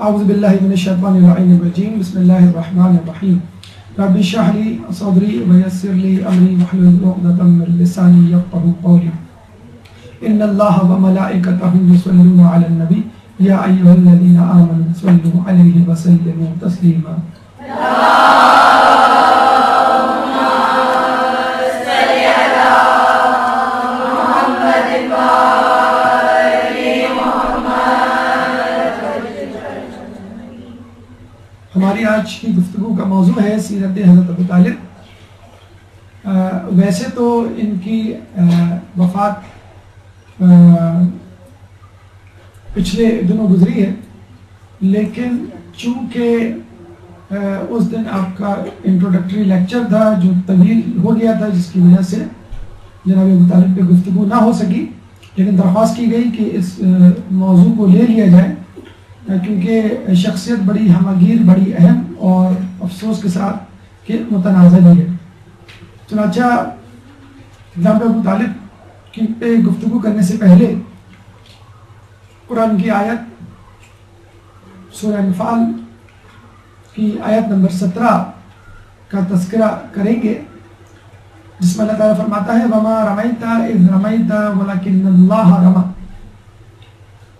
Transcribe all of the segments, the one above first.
اعوذ باللہ من الشیطان الرجیم بسم اللہ الرحمن الرحیم رب اشرح لی صدری ویسر لی امری واحلل عقدۃ من لسانی یفقهوا قولی ان اللہ وملائکتہ یصلون علی النبی یا ایھا الذین آمنوا صلوا علیہ وسلموا تسلیما ہماری آج کی گفتگو کا موضوع ہے سیرت حضرت ابو طالب۔ ویسے تو ان کی وفات پچھلے دنوں گزری ہے، لیکن چونکہ اس دن آپ کا انٹروڈکٹری لیکچر تھا جو طویل ہو گیا تھا، جس کی وجہ سے جناب ابو طالب پہ گفتگو نہ ہو سکی، لیکن درخواست کی گئی کہ اس موضوع کو لے لیا جائے کیونکہ شخصیت بڑی ہمگیر، بڑی اہم اور افسوس کے ساتھ کہ متنازع بھی ہے۔ چنانچہ جناب ابو طالب کی پہ گفتگو کرنے سے پہلے قرآن کی آیت سورہ انفال کی آیت نمبر 17 کا تذکرہ کریں گے، جس میں اللہ تعالیٰ فرماتا ہے وَمَا رَمَيْتَ إِذْ رَمَيْتَ وَلَكِنَّ اللَّهَ رَمَى،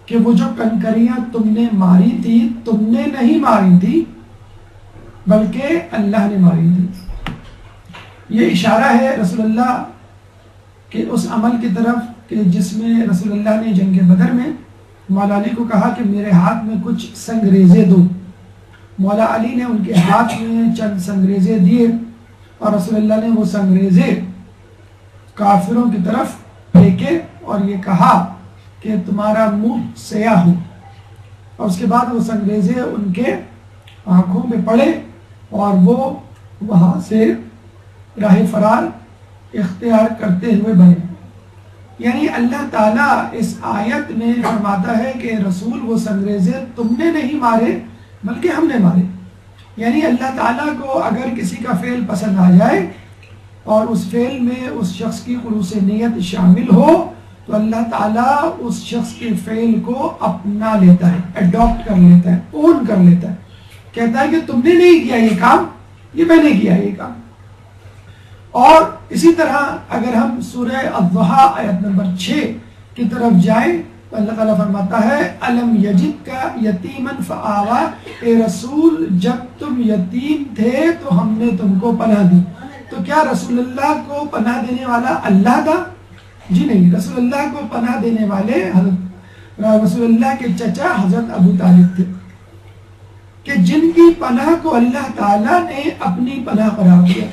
کہ وہ جو کنکریاں تم نے ماری تھی تم نے نہیں ماری تھی بلکہ اللہ نے ماری تھی۔ یہ اشارہ ہے رسول اللہ کے اس عمل کی طرف کہ جس میں رسول اللہ نے جنگ بدر میں مولا علی کو کہا کہ میرے ہاتھ میں کچھ سنگریزے دو۔ مولا علی نے ان کے ہاتھ میں چند سنگریزے دیے اور رسول اللہ نے وہ سنگریزے کافروں کی طرف پھینکے اور یہ کہا کہ تمہارا منہ سیاہ ہو، اور اس کے بعد وہ سنگریزے ان کے آنکھوں میں پڑے اور وہ وہاں سے راہ فرار اختیار کرتے ہوئے بنے۔ یعنی اللہ تعالیٰ اس آیت میں فرماتا ہے کہ رسول وہ سنگریزے تم نے نہیں مارے بلکہ ہم نے مارے۔ یعنی اللہ تعالیٰ کو اگر کسی کا فعل پسند آ جائے اور اس فعل میں اس شخص کی خلوص نیت شامل ہو تو اللہ تعالیٰ اس شخص کے فعل کو اپنا لیتا ہے، ایڈاپٹ کر لیتا ہے، اون کر لیتا ہے، کہتا ہے کہ تم نے نہیں کیا یہ کام، یہ میں نے کیا یہ کام۔ اور اسی طرح اگر ہم سورہ الضحیٰ آیت نمبر 6 کی طرف جائیں تو اللہ تعالیٰ فرماتا ہے الم یجدک یتیما فآویٰ، اے رسول جب تم یتیم تھے تو ہم نے تم کو پناہ دی۔ تو کیا رسول اللہ کو پناہ دینے والا اللہ تھا؟ جی نہیں، رسول اللہ کو پناہ دینے والے رسول اللہ کے چچا حضرت ابو طالب تھے، کہ جن کی پناہ کو اللہ تعالیٰ نے اپنی پناہ قرار دیا۔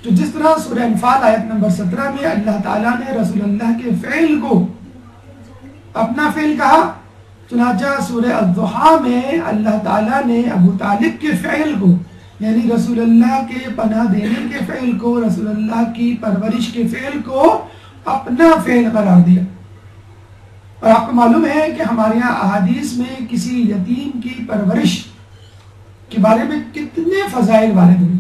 تو جس طرح سورہ انفال آیت نمبر 17 میں اللہ تعالیٰ نے رسول اللہ کے فعل کو اپنا فعل کہا، چنانچہ سورہ الضحیٰ میں اللہ تعالیٰ نے ابو طالب کے فعل کو، یعنی رسول اللہ کے پناہ دینے کے فعل کو، رسول اللہ کی پرورش کے فعل کو اپنا فعل قرار دیا۔ اور آپ کو معلوم ہے کہ ہمارے یہاں احادیث میں کسی یتیم کی پرورش کے بارے میں کتنے فضائل وارد ہوئے۔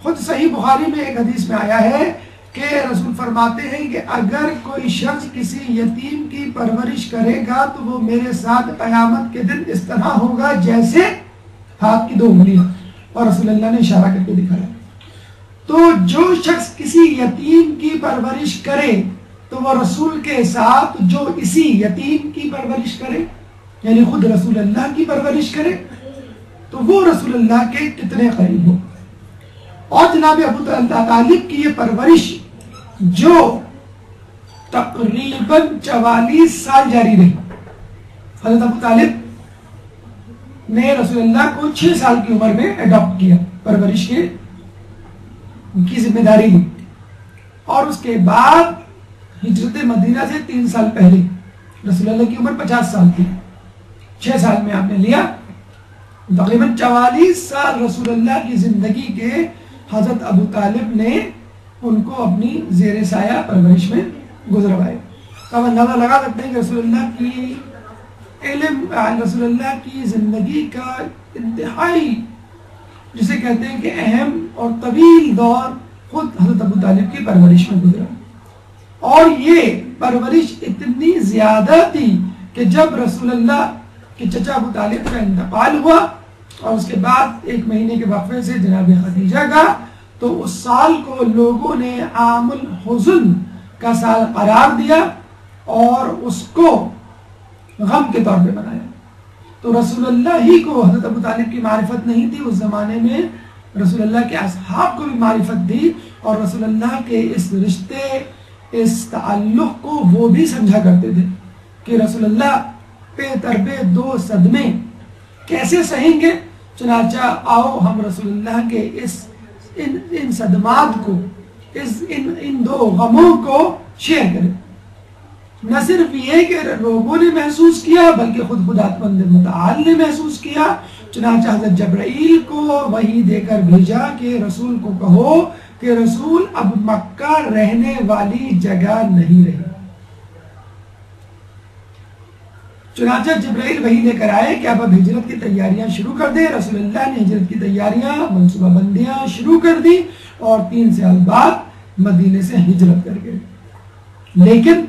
خود صحیح بخاری میں ایک حدیث میں آیا ہے کہ رسول فرماتے ہیں کہ اگر کوئی شخص کسی یتیم کی پرورش کرے گا تو وہ میرے ساتھ قیامت کے دن اس طرح ہوگا جیسے ہاتھ کی 2 انگلیاں، اور رسول اللہ نے اشارہ کر کے دکھایا۔ تو جو شخص کسی یتیم کی پرورش کرے تو وہ رسول کے ساتھ جو اسی یتیم کی پرورش کرے، یعنی خود رسول اللہ کی پرورش کرے، تو وہ رسول اللہ کے کتنے قریب ہو۔ اور جناب ابو طالب کی یہ پرورش جو تقریباً 44 سال جاری رہی۔ حضرت ابو طالب نے رسول اللہ کو 6 سال کی عمر میں اڈاپٹ کیا، پرورش کی ذمہ داری لی، اور اس کے بعد ہجرت مدینہ سے 3 سال پہلے رسول اللہ کی عمر 50 سال تھی، 6 سال میں آپ نے لیا، تقریباً 44 سال رسول اللہ کی زندگی کے حضرت ابو طالب نے ان کو اپنی زیر سایہ پرورش میں گزروائے۔ تو ہم اندازہ لگا سکتے ہیں کہ رسول اللہ کی علم، رسول اللہ کی زندگی کا انتہائی جسے کہتے ہیں کہ اہم اور طویل دور خود حضرت ابو طالب کی پرورش میں گزرا، اور یہ پرورش اتنی زیادہ تھی کہ جب رسول اللہ کہ چچا ابو طالب کا انتقال ہوا اور اس کے بعد 1 مہینے کے وقفے سے جناب خدیجہ کا، تو اس سال کو لوگوں نے عام الحزن کا سال قرار دیا اور اس کو غم کے طور پہ منایا۔ تو رسول اللہ ہی کو حضرت ابو طالب کی معرفت نہیں تھی، اس زمانے میں رسول اللہ کے اصحاب کو بھی معرفت تھی، اور رسول اللہ کے اس رشتے، اس تعلق کو وہ بھی سمجھا کرتے تھے کہ رسول اللہ پہ تربے 2 صدمے کیسے سہیں گے۔ چنانچہ آؤ ہم رسول اللہ کے ان صدمات کو، ان 2 غموں کو شیئر کریں۔ نہ صرف یہ کہ لوگوں نے محسوس کیا بلکہ خود خداوند متعال نے محسوس کیا۔ چنانچہ حضرت جبرائیل کو وحی دے کر بھیجا کہ رسول کو کہو کہ رسول اب مکہ رہنے والی جگہ نہیں رہی۔ چنانچہ جبرائیل وحی لے کر آئے کہ اب ہجرت کی تیاریاں شروع کر دیں۔ رسول اللہ نے ہجرت کی تیاریاں، منصوبہ بندیاں شروع کر دی اور 3 سال بعد مدینے سے ہجرت کر گئے۔ لیکن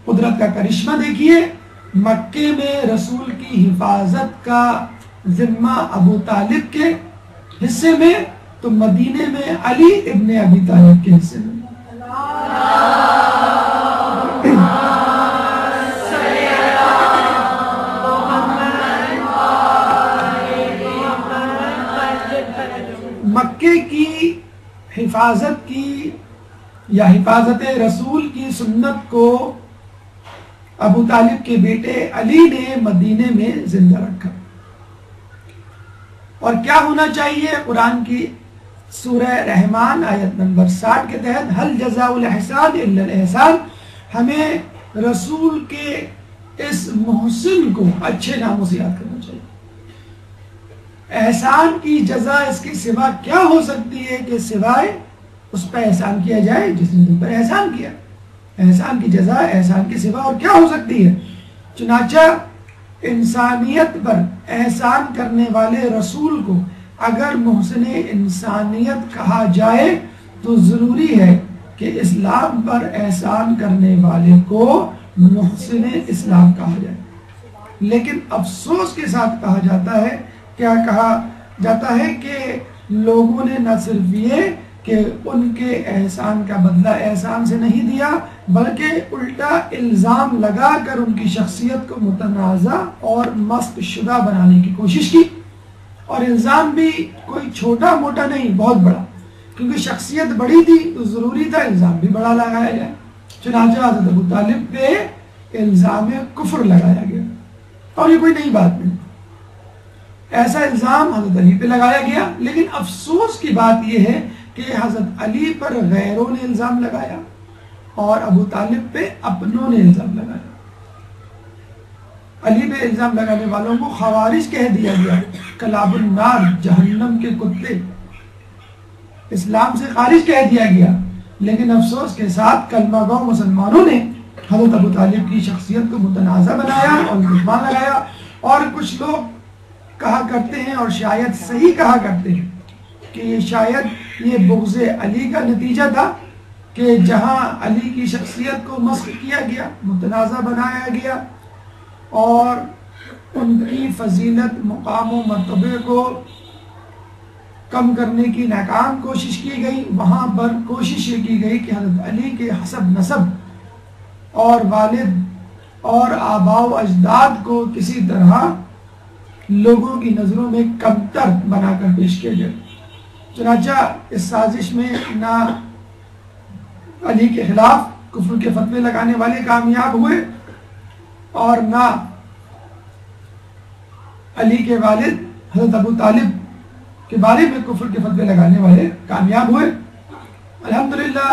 قدرت کا کرشمہ دیکھیے، مکے میں رسول کی حفاظت کا ذمہ ابو طالب کے حصے میں، تو مدینے میں علی ابن ابی طالب کے حصے میں۔ مکے کی حفاظت کی یا حفاظت رسول کی سنت کو ابو طالب کے بیٹے علی نے مدینے میں زندہ رکھا۔ اور کیا ہونا چاہیے؟ قرآن کی سورہ رحمان آیت نمبر 60 کے تحت حل جزاء الاحسان الا الاحسان، ہمیں رسول کے اس محسن کو اچھے ناموں سے یاد کرنا چاہیے۔ احسان کی جزا اس کے سوا کیا ہو سکتی ہے کہ سوائے اس پر احسان کیا جائے جس نے تم پر احسان کیا۔ احسان کی جزا احسان کے سوا اور کیا ہو سکتی ہے؟ چنانچہ انسانیت پر احسان کرنے والے رسول کو اگر محسن انسانیت کہا جائے تو ضروری ہے کہ اسلام پر احسان کرنے والے کو محسن اسلام کہا جائے۔ لیکن افسوس کے ساتھ کہا جاتا ہے، کیا کہا جاتا ہے کہ لوگوں نے نہ صرف یہ کہ ان کے احسان کا بدلہ احسان سے نہیں دیا، بلکہ الٹا الزام لگا کر ان کی شخصیت کو متنازع اور مسخ شدہ بنانے کی کوشش کی۔ اور الزام بھی کوئی چھوٹا موٹا نہیں، بہت بڑا، کیونکہ شخصیت بڑی تھی تو ضروری تھا الزام بھی بڑا لگایا جائے۔ چنانچہ حضرت ابو طالب پہ الزام کفر لگایا گیا، اور یہ کوئی نئی بات نہیں، ایسا الزام حضرت علی پہ لگایا گیا۔ لیکن افسوس کی بات یہ ہے کہ حضرت علی پر غیروں نے الزام لگایا اور ابو طالب پہ اپنوں نے الزام لگایا۔ علی پہ الزام لگانے والوں کو خوارج کہہ دیا گیا، کلاب النار، جہنم کے کتے، اسلام سے خارج کہہ دیا گیا۔ لیکن افسوس کے ساتھ کلمہ گو مسلمانوں نے حضرت ابو طالب کی شخصیت کو متنازع بنایا اور الزام لگایا۔ اور کچھ لوگ کہا کرتے ہیں، اور شاید صحیح کہا کرتے ہیں، کہ شاید یہ بغض علی کا نتیجہ تھا کہ جہاں علی کی شخصیت کو مسخ کیا گیا، متنازع بنایا گیا اور ان کی فضیلت، مقام و مرتبے کو کم کرنے کی ناکام کوشش کی گئی، وہاں پر کوشش یہ کی گئی کہ حضرت علی کے حسب نسب اور والد اور آباء و اجداد کو کسی طرح لوگوں کی نظروں میں کمتر بنا کر پیش کیا جائے۔ چنانچہ اس سازش میں نہ علی کے خلاف کفر کے فتوے لگانے والے کامیاب ہوئے اور نہ علی کے والد حضرت ابو طالب کے بارے میں کفر کے فتوے لگانے والے کامیاب ہوئے۔ الحمدللہ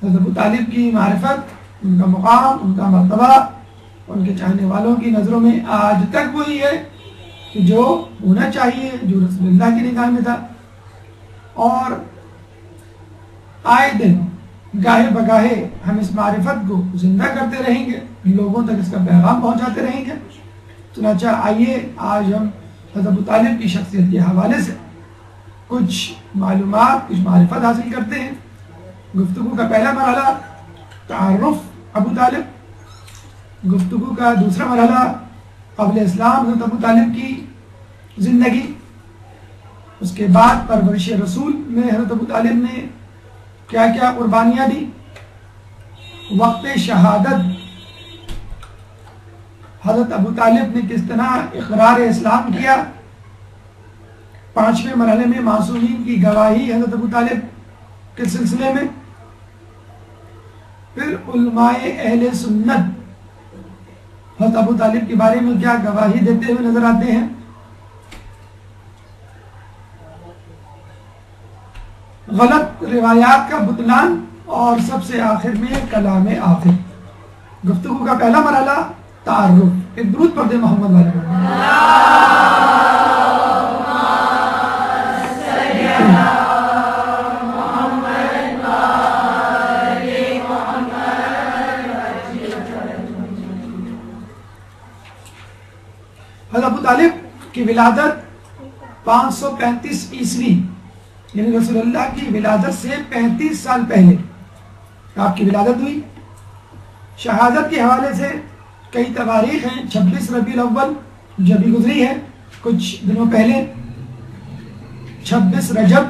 حضرت ابو طالب کی معرفت، ان کا مقام، ان کا مرتبہ ان کے چاہنے والوں کی نظروں میں آج تک وہی ہے کہ جو ہونا چاہیے، جو رسول اللہ کی نگاہ میں تھا۔ اور آئے دن گاہے بگاہے ہم اس معرفت کو زندہ کرتے رہیں گے، لوگوں تک اس کا پیغام پہنچاتے رہیں گے۔ چنانچہ آئیے آج ہم حضرت ابو طالب کی شخصیت کے حوالے سے کچھ معلومات، کچھ معرفت حاصل کرتے ہیں۔ گفتگو کا پہلا مرحلہ تعارف ابو طالب، گفتگو کا دوسرا مرحلہ قبل اسلام حضرت ابو طالب کی زندگی، اس کے بعد پرورش رسول میں حضرت ابو طالب نے کیا کیا قربانیاں دی، وقت شہادت حضرت ابو طالب نے کس طرح اقرار اسلام کیا، 5ویں مرحلے میں معصومین کی گواہی حضرت ابو طالب کے سلسلے میں، پھر علماء اہل سنت حضرت ابو طالب کے بارے میں کیا گواہی دیتے ہوئے نظر آتے ہیں، غلط روایات کا بطلان، اور سب سے آخر میں کلام آخر۔ گفتگو کا پہلا مرحلہ تعارف، ایک درود پڑھ دیں محمد والے پر۔ حضرت ابو طالب کی ولادت 535 عیسوی، یعنی رسول اللہ کی ولادت سے 35 سال پہلے آپ کی ولادت ہوئی۔ شہادت کے حوالے سے کئی تواریخ ہیں، 26 ربیع الاول جو ابھی گزری ہے کچھ دنوں پہلے، 26 رجب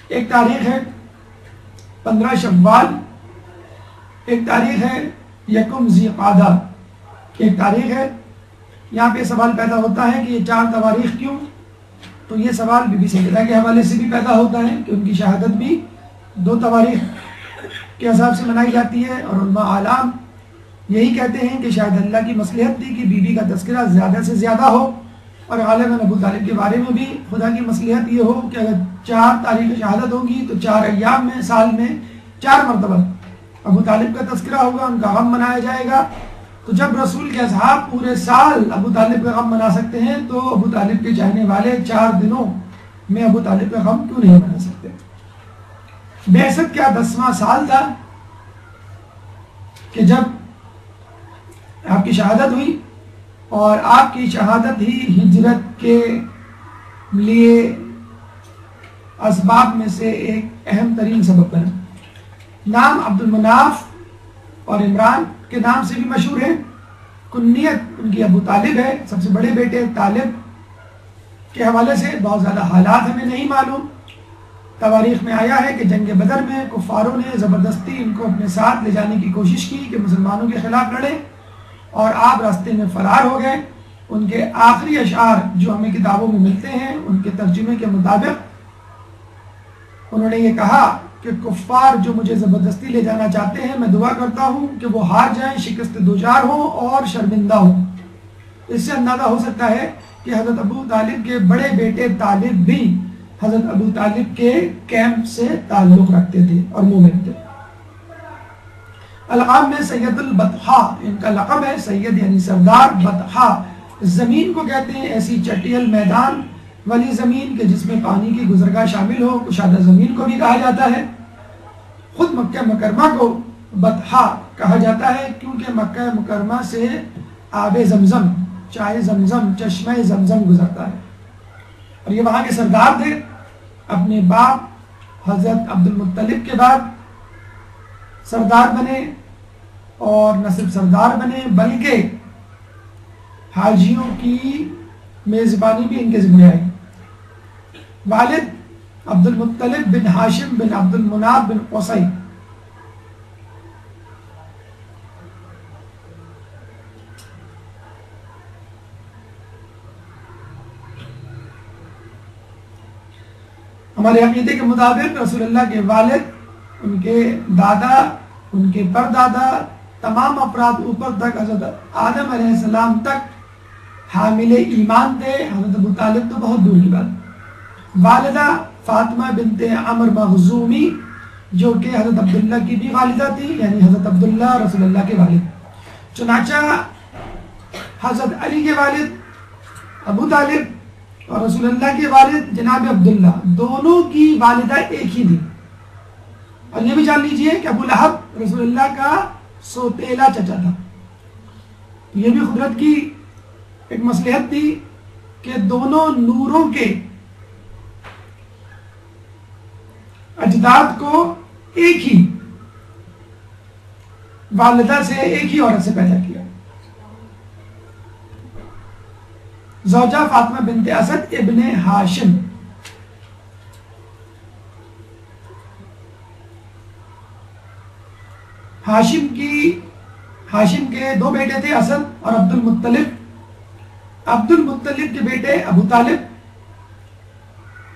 ایک تاریخ ہے، 15 شوال ایک تاریخ ہے، 1 ذی قعدہ ایک تاریخ ہے۔ یہاں پہ سوال پیدا ہوتا ہے کہ یہ 4 تواریخ کیوں؟ تو یہ سوال بی بی سیدہ کے حوالے سے بھی پیدا ہوتا ہے کہ ان کی شہادت بھی 2 تواریخ کے حساب سے منائی جاتی ہے، اور علماء عالم یہی کہتے ہیں کہ شاید اللہ کی مصلحت تھی کہ بی بی کا تذکرہ زیادہ سے زیادہ ہو، اور غالباً ابو طالب کے بارے میں بھی خدا کی مصلحت یہ ہو کہ اگر 4 تاریخ شہادت ہوگی تو 4 ایام میں، سال میں 4 مرتبہ ابو طالب کا تذکرہ ہوگا، ان کا غم منایا جائے گا۔ تو جب رسول کے اصحاب پورے سال ابو طالب کا غم منا سکتے ہیں تو ابو طالب کے چاہنے والے 4 دنوں میں ابو طالب کا غم کیوں نہیں منا سکتے؟ بعثت کا 10واں سال تھا کہ جب آپ کی شہادت ہوئی، اور آپ کی شہادت ہی ہجرت کے لیے اسباب میں سے ایک اہم ترین سبب بنا۔ نام عبد المناف اور عمران کے نام سے بھی مشہور ہے، کنیت ان کی ابو طالب ہے، سب سے بڑے بیٹے طالب کے حوالے سے بہت زیادہ حالات ہمیں نہیں معلوم۔ تواریخ میں آیا ہے کہ جنگ بدر میں کفاروں نے زبردستی ان کو اپنے ساتھ لے جانے کی کوشش کی کہ مسلمانوں کے خلاف لڑے، اور آپ راستے میں فرار ہو گئے۔ ان کے آخری اشعار جو ہمیں کتابوں میں ملتے ہیں ان کے ترجمے کے مطابق انہوں نے یہ کہا کہ کفار جو مجھے زبردستی لے جانا چاہتے ہیں، میں دعا کرتا ہوں کہ وہ ہار جائیں، شکست دوچار ہوں اور شرمندہ ہوں۔ اس سے اندازہ ہو سکتا ہے کہ حضرت ابو طالب کے بڑے بیٹے طالب بھی حضرت ابو طالب کے کیمپ سے تعلق رکھتے تھے اور مومن تھے۔ القاب میں سید البطحا ان کا لقب ہے، سید یعنی سردار، بطحا زمین کو کہتے ہیں، ایسی چٹیل میدان والی زمین کہ جس میں پانی کی گزرگاہ شامل ہو، کشادہ زمین کو بھی کہا جاتا ہے۔ خود مکہ مکرمہ کو بطحا کہا جاتا ہے کیونکہ مکہ مکرمہ سے آب زمزم، چائے زمزم، چشمہ زمزم گزرتا ہے، اور یہ وہاں کے سردار تھے۔ اپنے باپ حضرت عبد المطلب کے بعد سردار بنے، اور نہ صرف سردار بنے بلکہ حاجیوں کی میزبانی بھی ان کے ذمہ آئی۔ والد عبد المطلب بن ہاشم بن عبد المناف بن قصی، ہمارے عقیدے کے مطابق رسول اللہ کے والد، ان کے دادا، ان کے پردادا، تمام افراد اوپر تک حضرت آدم علیہ السلام تک حامل ایمان تھے۔ حضرت ابو طالب تو بہت دور کی بات۔ والدہ فاطمہ بنت عمر مخزومی جو کہ حضرت عبداللہ کی بھی والدہ تھی، یعنی حضرت عبداللہ رسول اللہ کے والد۔ چنانچہ حضرت علی کے والد ابو طالب اور رسول اللہ کے والد جناب عبداللہ، دونوں کی والدہ ایک ہی تھی۔ اور یہ بھی جان لیجئے کہ ابو لہب رسول اللہ کا سوتیلا چچا تھا۔ یہ بھی قدرت کی ایک مصلحت تھی کہ دونوں نوروں کے اجداد کو ایک ہی والدہ سے، ایک ہی عورت سے پیدا کیا۔ زوجہ فاطمہ بنت اسد ابن ہاشم. ہاشم کے دو بیٹے تھے، اسد اور عبد المطلب. عبد المطلب کے بیٹے ابو طالب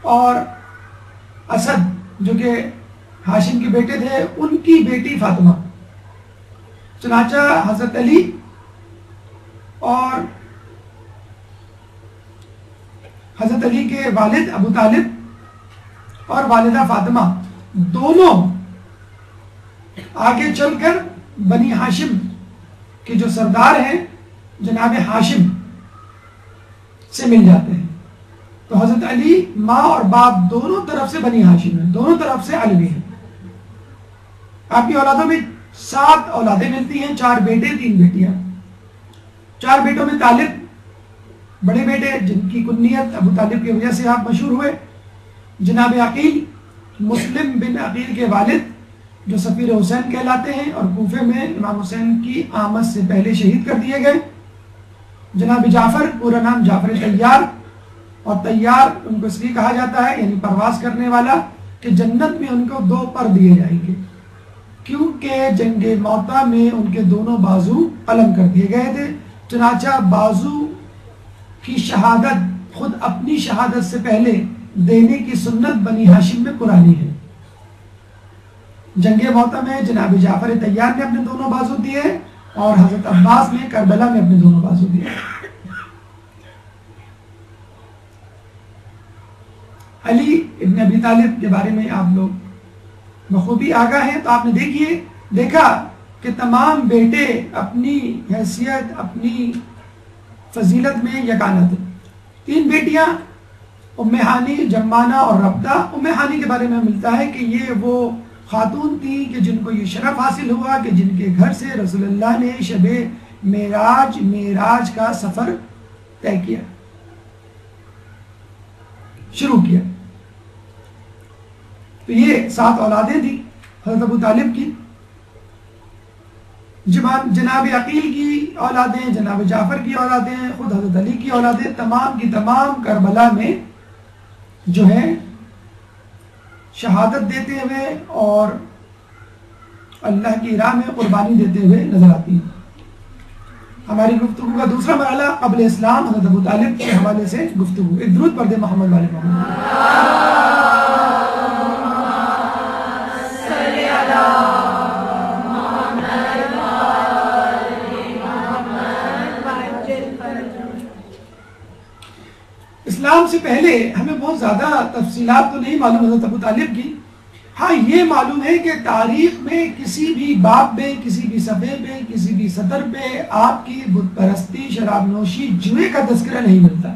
اور اسد جو کہ ہاشم کے بیٹے تھے ان کی بیٹی فاطمہ. چنانچہ حضرت علی اور حضرت علی کے والد ابو طالب اور والدہ فاطمہ دونوں آگے چل کر بنی ہاشم کے جو سردار ہیں جناب ہاشم سے مل جاتے ہیں. تو حضرت علی ماں اور باپ دونوں طرف سے بنی ہاشم ہیں، دونوں طرف سے علوی ہیں. آپ کی اولادوں میں 7 اولادیں ملتی ہیں، 4 بیٹے 3 بیٹیاں. 4 بیٹوں میں طالب بڑے بیٹے جن کی کنیت ابو طالب کی وجہ سے آپ مشہور ہوئے، جناب عقیل مسلم بن عقیل کے والد جو سفیر حسین کہلاتے ہیں اور کوفے میں امام حسین کی آمد سے پہلے شہید کر دیے گئے. جناب جعفر، پورا نام جعفر طیار، اور طیار ان کو اس لیے کہا جاتا ہے یعنی پرواز کرنے والا کہ جنت میں ان کو 2 پر دیے جائیں گے، کیونکہ جنگ موتا میں ان کے دونوں بازو قلم کر دیے گئے تھے. چنانچہ بازو کی شہادت خود اپنی شہادت سے پہلے دینے کی سنت بنی ہاشم میں پرانی ہے. جنگ موتا میں جناب جعفر طیار نے اپنے دونوں بازو دیے اور حضرت عباس نے کربلا میں اپنے دونوں بازو دیے. علی ابن ابی طالب کے بارے میں آپ لوگ بخوبی آگاہ ہیں. تو آپ نے دیکھا کہ تمام بیٹے اپنی حیثیت اپنی فضیلت میں یکانہ تھے. 3 بیٹیاں ام ہانی، جمانہ اور ربدہ. ام ہانی کے بارے میں ملتا ہے کہ یہ وہ خاتون تھی کہ جن کو یہ شرف حاصل ہوا کہ جن کے گھر سے رسول اللہ نے شب معراج کا سفر طے کیا، شروع کیا. تو یہ 7 اولادیں تھیں حضرت ابو طالب کی. جناب عقیل کی اولادیں، جناب جعفر کی اولادیں، خود حضرت علی کی اولادیں، تمام کی تمام کربلا میں جو ہے شہادت دیتے ہوئے اور اللہ کی راہ میں قربانی دیتے ہوئے نظر آتی ہیں. ہماری گفتگو کا دوسرا مرحلہ قبل اسلام حضرت ابو طالب کے حوالے سے گفتگو. ایک درود پڑھ دے محمد والے محمد. اسلام سے پہلے ہمیں بہت زیادہ تفصیلات تو نہیں معلوم حضرت ابو طالب کی. ہاں یہ معلوم ہے کہ تاریخ میں کسی بھی باب میں، کسی بھی صفحے پہ، کسی بھی سطر پہ آپ کی بت پرستی، شراب نوشی، جوئے کا تذکرہ نہیں ملتا،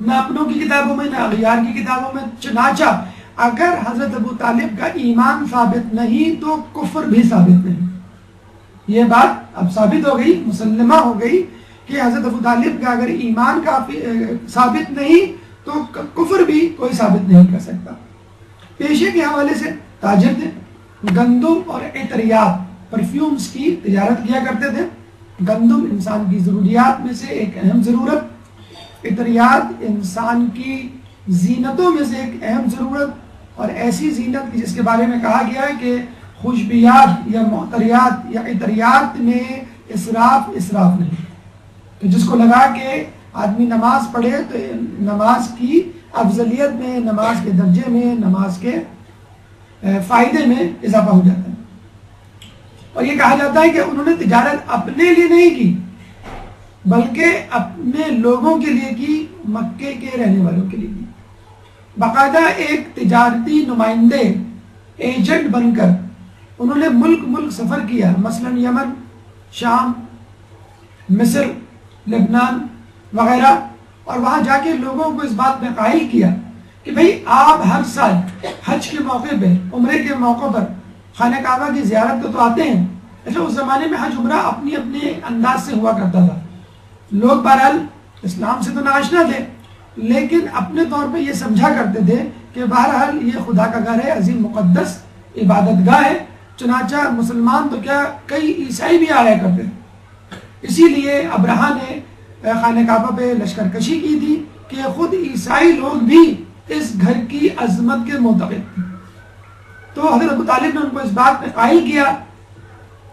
نہ اپنوں کی کتابوں میں نہ اغیار کی کتابوں میں. چنانچہ اگر حضرت ابو طالب کا ایمان ثابت نہیں تو کفر بھی ثابت نہیں. یہ بات اب ثابت ہو گئی، مسلمہ ہو گئی کہ حضرت ابو طالب کا اگر ایمان ثابت نہیں تو کفر بھی کوئی ثابت نہیں کر سکتا. پیشے کے حوالے سے تاجر تھے، گندم اور عطریات پرفیومز کی تجارت کیا کرتے تھے. گندم انسان کی ضروریات میں سے ایک اہم ضرورت، عطریات انسان کی زینتوں میں سے ایک اہم ضرورت، اور ایسی زینت جس کے بارے میں کہا گیا ہے کہ خوشبیات یا معطریات یا عطریات میں اسراف نہیں، کہ جس کو لگا کے آدمی نماز پڑھے تو نماز کی افضلیت میں، نماز کے درجے میں، نماز کے فائدے میں اضافہ ہو جاتا ہے. اور یہ کہا جاتا ہے کہ انہوں نے تجارت اپنے لیے نہیں کی بلکہ اپنے لوگوں کے لیے کی، مکے کے رہنے والوں کے لیے کی. باقاعدہ ایک تجارتی نمائندے، ایجنٹ بن کر انہوں نے ملک سفر کیا، مثلا یمن، شام، مصر، لبنان وغیرہ، اور وہاں جا کے لوگوں کو اس بات میں قائل کیا کہ بھئی آپ ہر سال حج کے موقع پہ، عمرے کے موقع پر خانہ کعبہ کی زیارت کو تو آتے ہیں. اچھا اس زمانے میں حج عمرہ اپنے انداز سے ہوا کرتا تھا. لوگ بہرحال اسلام سے تو ناآشنا تھے لیکن اپنے طور پہ یہ سمجھا کرتے تھے کہ بہرحال یہ خدا کا گھر ہے، عظیم مقدس عبادت گاہ ہے. چنانچہ مسلمان تو کیا کئی عیسائی بھی آیا کرتے تھے. اسی لیے ابرہہ نے خانہ کعبہ پہ لشکر کشی کی تھی کہ خود عیسائی لوگ بھی اس گھر کی عظمت کے معتقد تھے. تو حضرت ابو طالب نے ان کو اس بات میں قائل کیا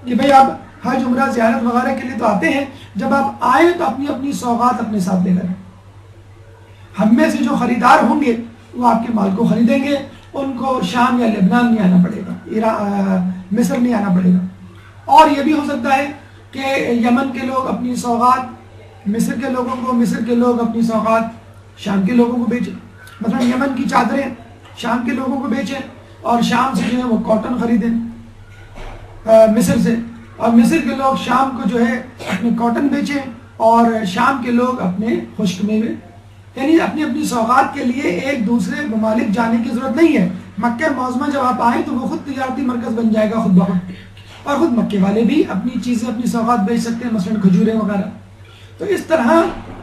کہ بھئی آپ حج عمرہ زیارت وغیرہ کے لیے تو آتے ہیں، جب آپ آئیں تو اپنی اپنی سوغات اپنے ساتھ لے کر، ہم میں سے جو خریدار ہوں گے وہ آپ کے مال کو خریدیں گے، ان کو شام یا لبنان نہیں آنا پڑے گا، مصر نہیں آنا پڑے گا. اور یہ بھی ہو سکتا ہے کہ یمن کے لوگ اپنی سوغات مصر کے لوگوں کو، مصر کے لوگ اپنی سوغات شام کے لوگوں کو بیچیں. مثلا یمن کی چادریں شام کے لوگوں کو بیچیں اور شام سے جو ہے وہ کاٹن خریدیں مصر سے، اور مصر کے لوگ شام کو جو ہے اپنے کاٹن بیچیں اور شام کے لوگ اپنے خشک میوے. یعنی اپنی اپنی سوغات کے لیے ایک دوسرے ممالک جانے کی ضرورت نہیں ہے. مکہ معظمہ جب آپ آئیں تو وہ خود تجارتی مرکز بن جائے گا خود بخود، اور خود مکے والے بھی اپنی چیزیں اپنی سوغات بیچ سکتے ہیں، مثلا کھجوریں وغیرہ. تو اس طرح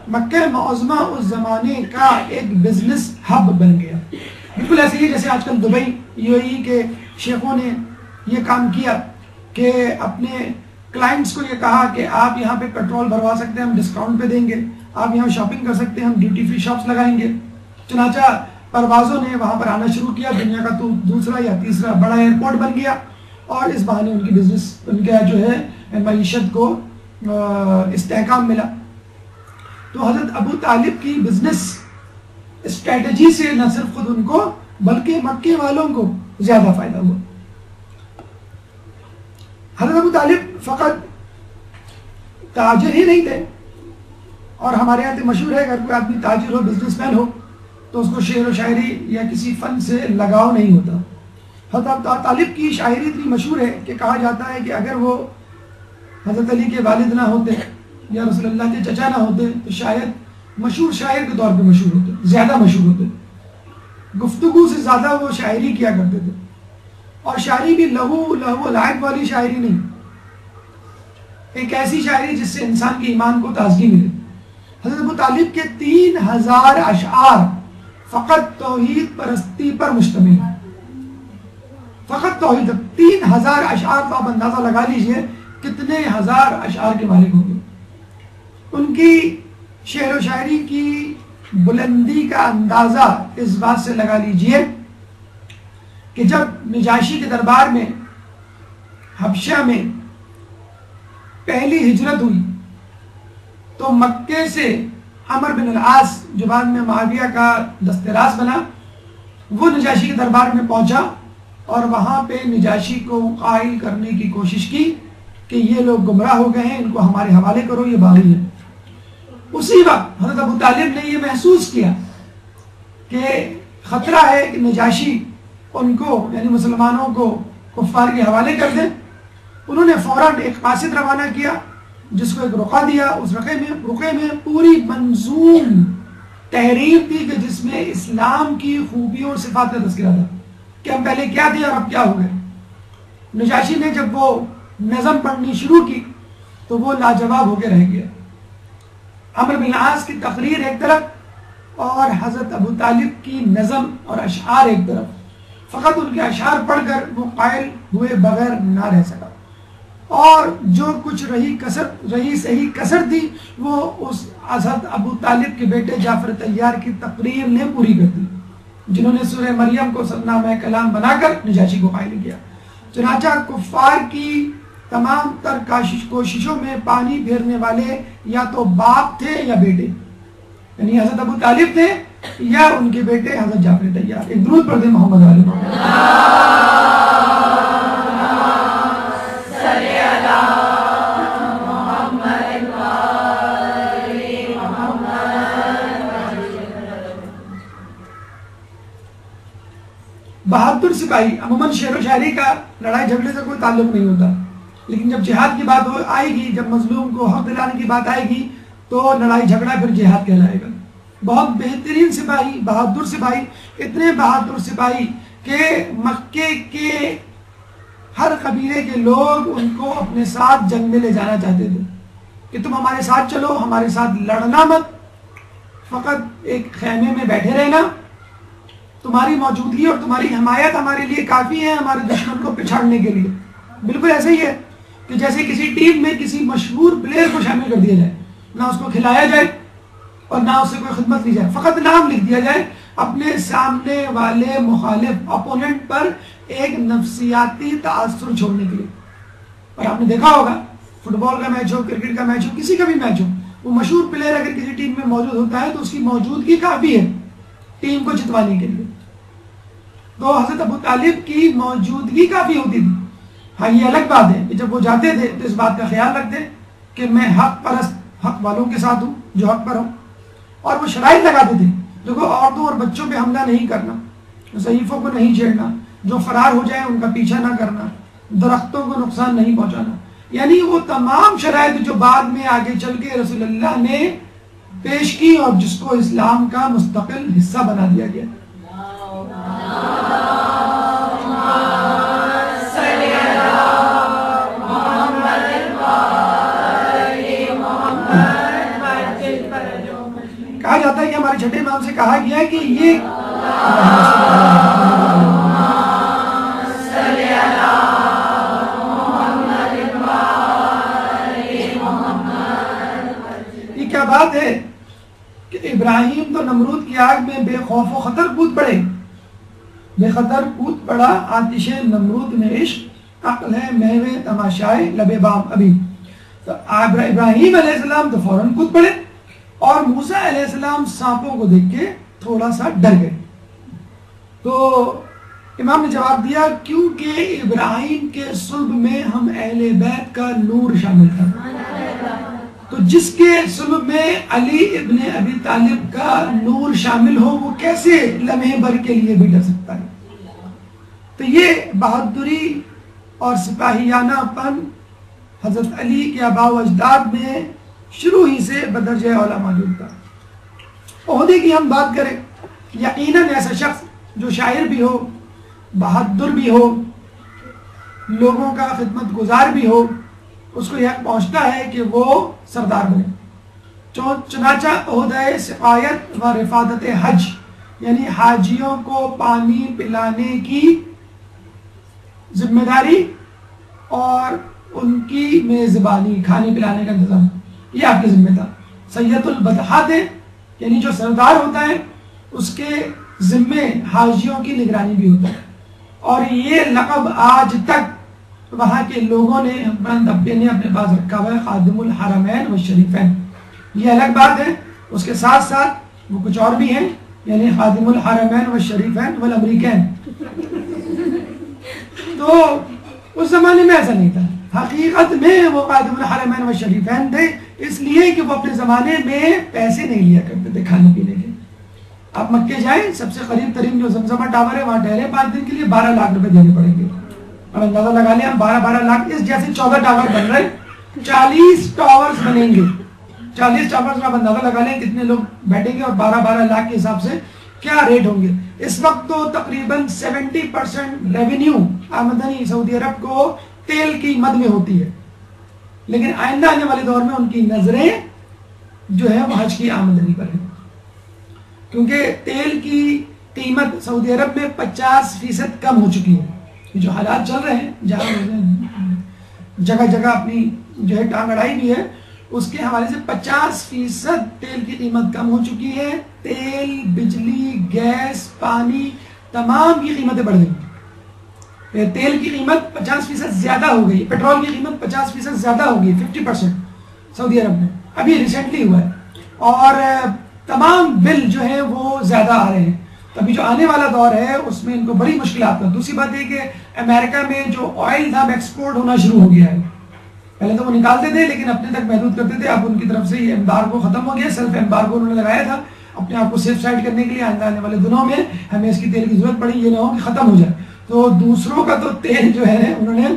مکہ معظمہ اس زمانے کا ایک بزنس ہب بن گیا. بالکل ایسے ہی جیسے آج کل دبئی UAE کے شیخوں نے یہ کام کیا کہ اپنے کلائنٹس کو یہ کہا کہ آپ یہاں پہ پیٹرول بھروا سکتے ہیں، ہم ڈسکاؤنٹ پہ دیں گے، آپ یہاں شاپنگ کر سکتے ہیں، ہم ڈیوٹی فری شاپس لگائیں گے. چنانچہ پروازوں نے وہاں پر آنا شروع کیا، دنیا کا تو دوسرا یا تیسرا بڑا ایئرپورٹ بن گیا، اور اس بہانے ان کی بزنس، ان کا جو ہے معیشت کو استحکام ملا. تو حضرت ابو طالب کی بزنس اسٹریٹجی سے نہ صرف خود ان کو بلکہ مکے والوں کو زیادہ فائدہ ہوا. حضرت ابو طالب فقط تاجر ہی نہیں تھے، اور ہمارے یہاں تو مشہور ہے اگر کوئی آدمی تاجر ہو، بزنس مین ہو، تو اس کو شعر و شاعری یا کسی فن سے لگاؤ نہیں ہوتا. حضرت ابو طالب کی شاعری اتنی مشہور ہے کہ کہا جاتا ہے کہ اگر وہ حضرت علی کے والد نہ ہوتے یا رسول اللہ کے چچا نہ ہوتے تو شاید مشہور شاعر کے طور پہ مشہور ہوتے، زیادہ مشہور ہوتے. گفتگو سے زیادہ وہ شاعری کیا کرتے تھے، اور شاعری بھی لہو لعب والی شاعری نہیں، ایک ایسی شاعری جس سے انسان کے ایمان کو تازگی ملے. حضرت ابو طالب کے 3000 اشعار فقط توحید پرستی پر مشتمل ہیں. فقط توحید، 3000 اشعار، تو آپ اندازہ لگا لیجئے کتنے ہزار اشعار کے مالک ہوں گے. ان کی شعر و شاعری کی بلندی کا اندازہ اس بات سے لگا لیجئے کہ جب نجاشی کے دربار میں حبشہ میں پہلی ہجرت ہوئی تو مکے سے عمر بن العاص جو بعد میں معاویہ کا دست راست بنا، وہ نجاشی کے دربار میں پہنچا اور وہاں پہ نجاشی کو قائل کرنے کی کوشش کی کہ یہ لوگ گمراہ ہو گئے ہیں، ان کو ہمارے حوالے کرو، یہ باغی ہیں. اسی وقت حضرت ابو طالب نے یہ محسوس کیا کہ خطرہ ہے کہ نجاشی ان کو یعنی مسلمانوں کو کفار کے حوالے کر دیں. انہوں نے فوراً ایک قاصد روانہ کیا جس کو ایک رقعہ دیا. اس رقعے میں پوری منظوم تحریر تھی کہ جس میں اسلام کی خوبیوں اور صفات کا تذکرہ تھا کہ ہم پہلے کیا تھے اور اب کیا ہو گئے. نجاشی نے جب وہ نظم پڑھنی شروع کی تو وہ لاجواب ہو کے رہ گیا. عمر بن العاص کی تقریر ایک طرف اور حضرت ابو طالب کی نظم اور اشعار ایک طرف. فقط ان کے اشعار پڑھ کر وہ قائل ہوئے بغیر نہ رہ سکا، اور جو کچھ رہی صحیح کسر تھی وہ اس حضرت ابو طالب کے بیٹے جعفر طیار کی تقریر نے پوری کر دی، جنہوں نے سورہ مریم کو سرنامہ کلام بنا کر نجاشی کو قائل کیا. چنانچہ کفار کی تمام تر کوششوں میں پانی پھیرنے والے یا تو باپ تھے یا بیٹے، یعنی حضرت ابو طالب تھے یا ان کے بیٹے حضرت جعفر طیار. ایک درود پڑھ دیں محمد علیہ بہادر سپاہی. عموماً شعر و شاعری کا لڑائی جھگڑے سے کوئی تعلق نہیں ہوتا، لیکن جب جہاد کی بات آئے گی، جب مظلوم کو حق دلانے کی بات آئے گی تو لڑائی جھگڑا پھر جہاد کہلائے گا. بہت بہترین سپاہی، بہادر سپاہی، اتنے بہادر سپاہی کہ مکے کے ہر قبیلے کے لوگ ان کو اپنے ساتھ جنگ میں لے جانا چاہتے تھے کہ تم ہمارے ساتھ چلو، ہمارے ساتھ لڑنا مت، فقط ایک خیمے میں بیٹھے رہنا، تمہاری موجودگی اور تمہاری حمایت ہمارے لیے کافی ہے ہمارے دشمن کو پچھاڑنے کے لیے. بالکل ایسے ہی ہے کہ جیسے کسی ٹیم میں کسی مشہور پلیئر کو شامل کر دیا جائے، نہ اس کو کھلایا جائے اور نہ اس سے کوئی خدمت لی جائے، فقط نام لکھ دیا جائے اپنے سامنے والے مخالف اپوننٹ پر ایک نفسیاتی تاثر چھوڑنے کے لیے۔ اور آپ نے دیکھا ہوگا فٹ بال کا میچ ہو، کرکٹ کا میچ ہو، کسی کا بھی میچ ہو، وہ مشہور پلیئر اگر کسی ٹیم میں موجود ہوتا ہے تو اس کی موجودگی کافی ہے ٹیم کو جتوانے کے لیے۔ تو حضرت ابو طالب کی موجودگی کافی ہوتی تھی۔ ہاں یہ الگ بات ہے کہ جب وہ جاتے تھے تو اس بات کا خیال رکھتے کہ میں حق پرست، حق والوں کے ساتھ ہوں جو حق پر ہوں، اور وہ شرائط لگاتے تھے، دیکھو عورتوں اور بچوں پہ حملہ نہیں کرنا، ضعیفوں کو نہیں چھیڑنا، جو فرار ہو جائے ان کا پیچھا نہ کرنا، درختوں کو نقصان نہیں پہنچانا، یعنی وہ تمام شرائط جو بعد میں آگے چل کے رسول اللہ نے پیش کی اور جس کو اسلام کا مستقل حصہ بنا دیا گیا۔ کہا جاتا ہے کہ ہمارے چھٹے امام سے کہا گیا ہے کہ یہ کیا بات ہے کہ ابراہیم تو نمرود کی آگ میں بے خوف و خطر کود پڑے، بے خطر کود پڑا آتش نمرود میں عشق، عقل ہے محو تماشائے لب بام ابھی۔ تو ابراہیم علیہ السلام تو فوراً کود پڑے اور موسیٰ علیہ السلام سانپوں کو دیکھ کے تھوڑا سا ڈر گئے۔ تو امام نے جواب دیا کیونکہ ابراہیم کے صلب میں ہم اہل بیت کا نور شامل تھا، تو جس کے صلب میں علی ابن ابی طالب کا نور شامل ہو وہ کیسے لمحے بھر کے لیے بھی ڈر سکتا ہے۔ تو یہ بہادری اور سپاہیانہ پن حضرت علی کے آباء و اجداد میں شروع ہی سے بدرجہ اولا موجود تھا۔ عہدے کی ہم بات کریں، یقیناً ایسا شخص جو شاعر بھی ہو، بہادر بھی ہو، لوگوں کا خدمت گزار بھی ہو، اس کو یہ پہنچتا ہے کہ وہ سردار بنے۔ چنانچہ عہدہ سقایت و رفادت حج، یعنی حاجیوں کو پانی پلانے کی ذمہ داری اور ان کی میزبانی، کھانے پلانے کا انتظام، یہ آپ کے ذمہ تھا۔ سید البطحات ہے، یعنی جو سردار ہوتا ہے اس کے ذمے حاجیوں کی نگرانی بھی ہوتا ہے، اور یہ لقب آج تک وہاں کے لوگوں نے بلند ابے نے اپنے پاس رکھا ہوا ہے، خادم الحرمین والشریفین۔ یہ الگ بات ہے، اس کے ساتھ ساتھ وہ کچھ اور بھی ہیں، یعنی خادم الحرمین والشریفین والامریکین۔ تو اس زمانے میں ایسا نہیں تھا، حقیقت میں وہ خادم الحرمین والشریفین تھے، اس لیے کہ وہ اپنے زمانے میں پیسے نہیں لیا کرتے تھے کھانے پینے کے۔ آپ مکے جائیں، سب سے قریب ترین جو زمزمہ ٹاور ہے وہاں ٹھہرے 5 دن کے لیے 12 لاکھ روپے دینے پڑیں گے۔ اب اندازہ لگا لیں، ہم 12 لاکھ، اس جیسے 14 ٹاور بن رہے، 40 ٹاورز بنیں گے، 40 ٹاورز میں آپ اندازہ لگا لیں کتنے لوگ بیٹھیں گے اور 12 لاکھ کے حساب سے کیا ریٹ ہوں گے۔ اس وقت تو تقریباً 70% ریونیو آمدنی سعودی عرب کو تیل کی مد میں ہوتی ہے، لیکن آئندہ آنے والے دور میں ان کی نظریں جو ہے وہ حج کی آمدنی پر ہیں، کیونکہ تیل کی قیمت سعودی عرب میں 50% کم ہو چکی ہے۔ جو حالات چل رہے ہیں جہاں جگہ جگہ اپنی جو ہے ٹانگ اڑائی بھی ہے، اس کے حوالے سے 50% تیل کی قیمت کم ہو چکی ہے۔ تیل، بجلی، گیس، پانی، تمام کی قیمتیں بڑھ گئی۔ تیل کی قیمت 50% زیادہ ہو گئی، پیٹرول کی قیمت 50% زیادہ ہو گئی، 50% سعودی عرب میں ابھی ریسنٹلی ہوا ہے، اور تمام بل جو ہے وہ زیادہ آ رہے ہیں۔ ابھی جو آنے والا دور ہے اس میں ان کو بڑی مشکلات ہیں۔ دوسری بات یہ کہ امریکہ میں جو آئل تھا ایکسپورٹ ہونا شروع ہو گیا ہے، پہلے تو وہ نکالتے تھے لیکن اپنے تک محدود کرتے تھے، اب ان کی طرف سے یہ ایمبارگو ختم ہو گیا، سیلف ایمبارگو انہوں نے لگایا تھا اپنے آپ کو سیف سائڈ کرنے کے لیے۔ آنے والے دنوں میں ہمیں اس کی تیل کی ضرورت پڑی، یہ نہ ہو کہ ختم ہو جائے، تو دوسروں کا تو تیل جو ہے انہوں نے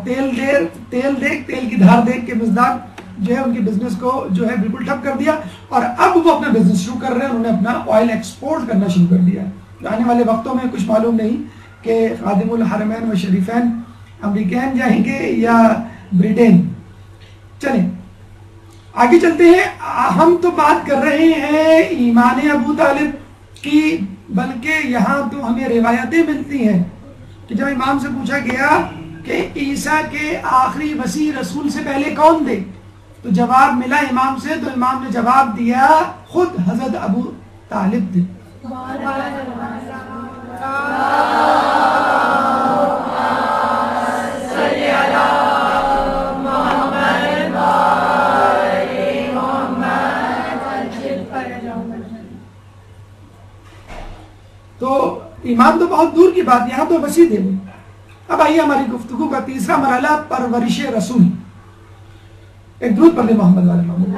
تیل کی دھار دیکھ کے مزدار جو ہے ان کی بزنس کو جو ہے بالکل ٹھپ کر دیا، اور اب وہ اپنا بزنس شروع کر رہے ہیں، انہوں نے اپنا آئل ایکسپورٹ کرنا شروع کر دیا۔ آنے والے وقتوں میں کچھ معلوم نہیں کہ خادم الحرمین و شریفین امریکین جائیں گے یا برٹین۔ چلیں آگے چلتے ہیں۔ ہم تو بات کر رہے ہیں ایمان ابو طالب کی، بلکہ یہاں تو ہمیں روایتیں ملتی ہیں کہ جب امام سے پوچھا گیا کہ عیسیٰ کے آخری وصی رسول سے پہلے کون تھے، تو جواب ملا امام سے، تو امام نے جواب دیا خود حضرت ابو طالب تھے. تو ایمان تو بہت دور کی بات، یہاں تو وسیع ہے. اب آئیے ہماری گفتگو کا تیسرا مرحلہ، پرورش رسول. ایک درود پڑھ لیں محمد والے محمد.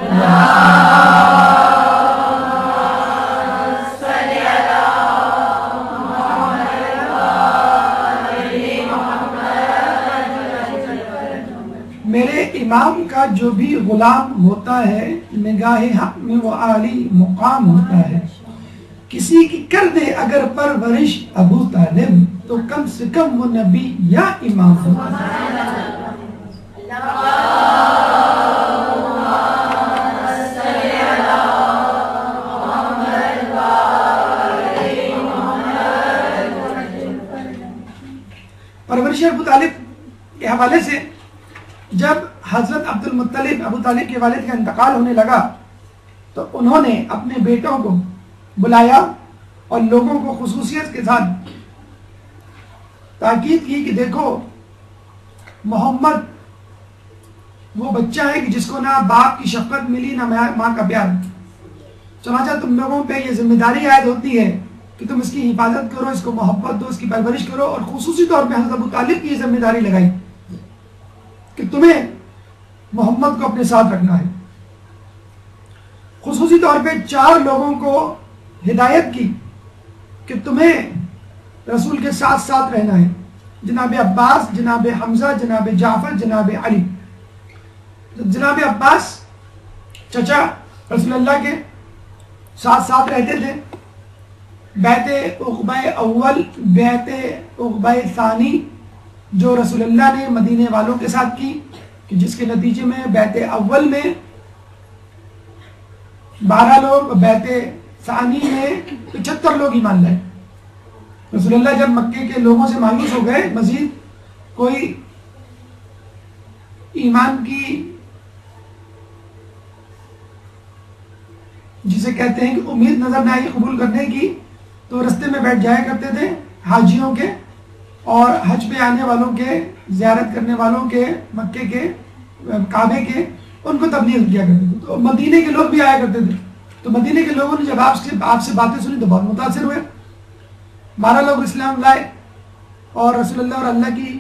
میرے امام کا جو بھی غلام ہوتا ہے نگاہ حق میں وہ عالی مقام ہوتا ہے. کسی کی کر دے اگر پرورش ابو طالب تو کم سے کم وہ نبی یا امام ہوتا ہے. پرورش ابو طالب کے حوالے سے جب حضرت عبد المطلب ابو طالب کے والد کا انتقال ہونے لگا تو انہوں نے اپنے بیٹوں کو بلایا اور لوگوں کو خصوصیت کے ساتھ تاکید کی کہ دیکھو محمد وہ بچہ ہے کہ جس کو نہ باپ کی شفقت ملی نہ ماں کا پیار. چنانچہ تم لوگوں پہ یہ ذمہ داری عائد ہوتی ہے کہ تم اس کی حفاظت کرو، اس کو محبت دو، اس کی پرورش کرو. اور خصوصی طور پہ حضرت ابو طالب کی یہ ذمہ داری لگائی کہ تمہیں محمد کو اپنے ساتھ رکھنا ہے. خصوصی طور پہ 4 لوگوں کو ہدایت کی کہ تمہیں رسول کے ساتھ ساتھ رہنا ہے. جناب عباس، جناب حمزہ، جناب جعفر، جناب علی. جناب عباس چچا رسول اللہ کے ساتھ ساتھ رہتے تھے. بیعت عقبہ اول، بیعت عقبہ ثانی جو رسول اللہ نے مدینے والوں کے ساتھ کی، کہ جس کے نتیجے میں بیعت اول میں 12 لوگ، بیعت ثانی میں 75 لوگ ایمان لائے. رسول اللہ جب مکے کے لوگوں سے مایوس ہو گئے، مزید کوئی ایمان کی جسے کہتے ہیں کہ امید نظر نہ آئی قبول کرنے کی، تو رستے میں بیٹھ جایا کرتے تھے حاجیوں کے اور حج پہ آنے والوں کے، زیارت کرنے والوں کے، مکے کے، کعبے کے، ان کو تبلیغ کیا کرتے تھے. تو مدینے کے لوگ بھی آیا کرتے تھے. تو مدینے کے لوگوں نے جب آپ سے باتیں سنی تو بہت متاثر ہوئے. 12 لوگ اسلام لائے اور رسول اللہ اور اللہ کی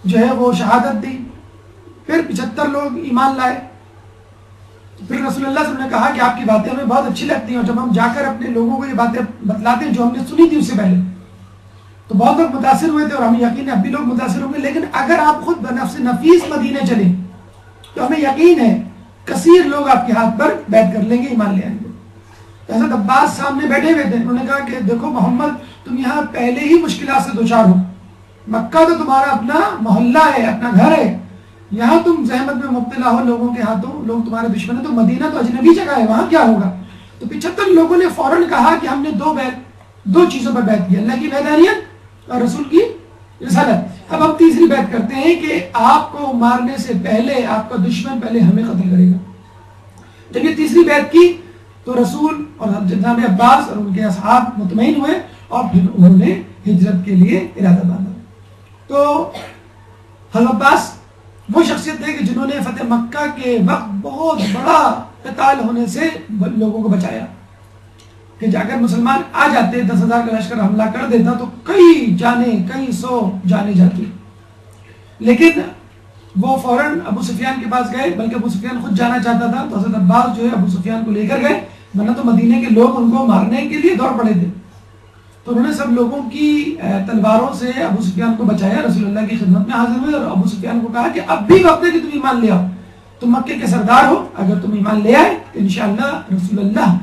جو ہے وہ شہادت دی. پھر 75 لوگ ایمان لائے. پھر رسول اللہ صلی اللہ علیہ وسلم نے کہا کہ آپ کی باتیں ہمیں بہت اچھی لگتی ہیں، اور جب ہم جا کر اپنے لوگوں کو یہ باتیں بتلاتے ہیں جو ہم نے سنی تھی اس سے پہلے، تو بہت لوگ متاثر ہوئے تھے. اور ہمیں یقین ہے اب بھی لوگ متاثر ہوں گے. لیکن اگر آپ خود بنفس نفیس مدینے چلیں تو ہمیں یقین ہے کثیر لوگ آپ کے ہاتھ پر بیعت کر لیں گے، ایمان لے آئیں گے. حضرت عباس سامنے بیٹھے ہوئے تھے. انہوں نے کہا کہ دیکھو محمد، تم یہاں پہلے ہی مشکلات سے دوچار ہو. مکہ تو تمہارا اپنا محلہ ہے، اپنا گھر ہے. یہاں تم زحمت میں مبتلا ہو لوگوں کے ہاتھوں، لوگ تمہارے دشمن ہیں. تو مدینہ تو اجنبی جگہ ہے، وہاں کیا ہوگا؟ تو 75 لوگوں نے فوراً کہا کہ ہم نے 2 چیزوں پر بیعت کی، اللہ کی وحدانیت اور رسول کی رسالت. اب ہم تیسری بیعت کرتے ہیں کہ آپ کو مارنے سے پہلے آپ کا دشمن پہلے ہمیں قتل کرے گا. جب یہ تیسری بیعت کی تو رسول اور جناب عباس اور ان کے اصحاب مطمئن ہوئے اور پھر انہوں نے ہجرت کے لیے ارادہ باندھا. تو حضرت عباس وہ شخصیت ہے کہ جنہوں نے فتح مکہ کے وقت بہت بڑا قتال ہونے سے لوگوں کو بچایا. کہ اگر مسلمان آ جاتے 10,000 کا لشکر حملہ کر دیتا تو کئی 100 جانے جاتی. لیکن وہ فوراً ابو سفیان کے پاس گئے، بلکہ ابو سفیان خود جانا چاہتا تھا تو حضرت عباس جو ہے ابو سفیان کو لے کر گئے، ورنہ تو مدینے کے لوگ ان کو مارنے کے لیے دوڑ پڑے تھے. تو انہوں نے سب لوگوں کی تلواروں سے ابو سفیان کو بچایا. رسول اللہ کی خدمت میں حاضر ہوئے اور ابو سفیان کو کہا کہ اب بھی وقت ہے کہ تم ایمان لے آؤ. تم مکے کے سردار ہو، اگر تم ایمان لے آئے تو انشاءاللہ رسول اللہ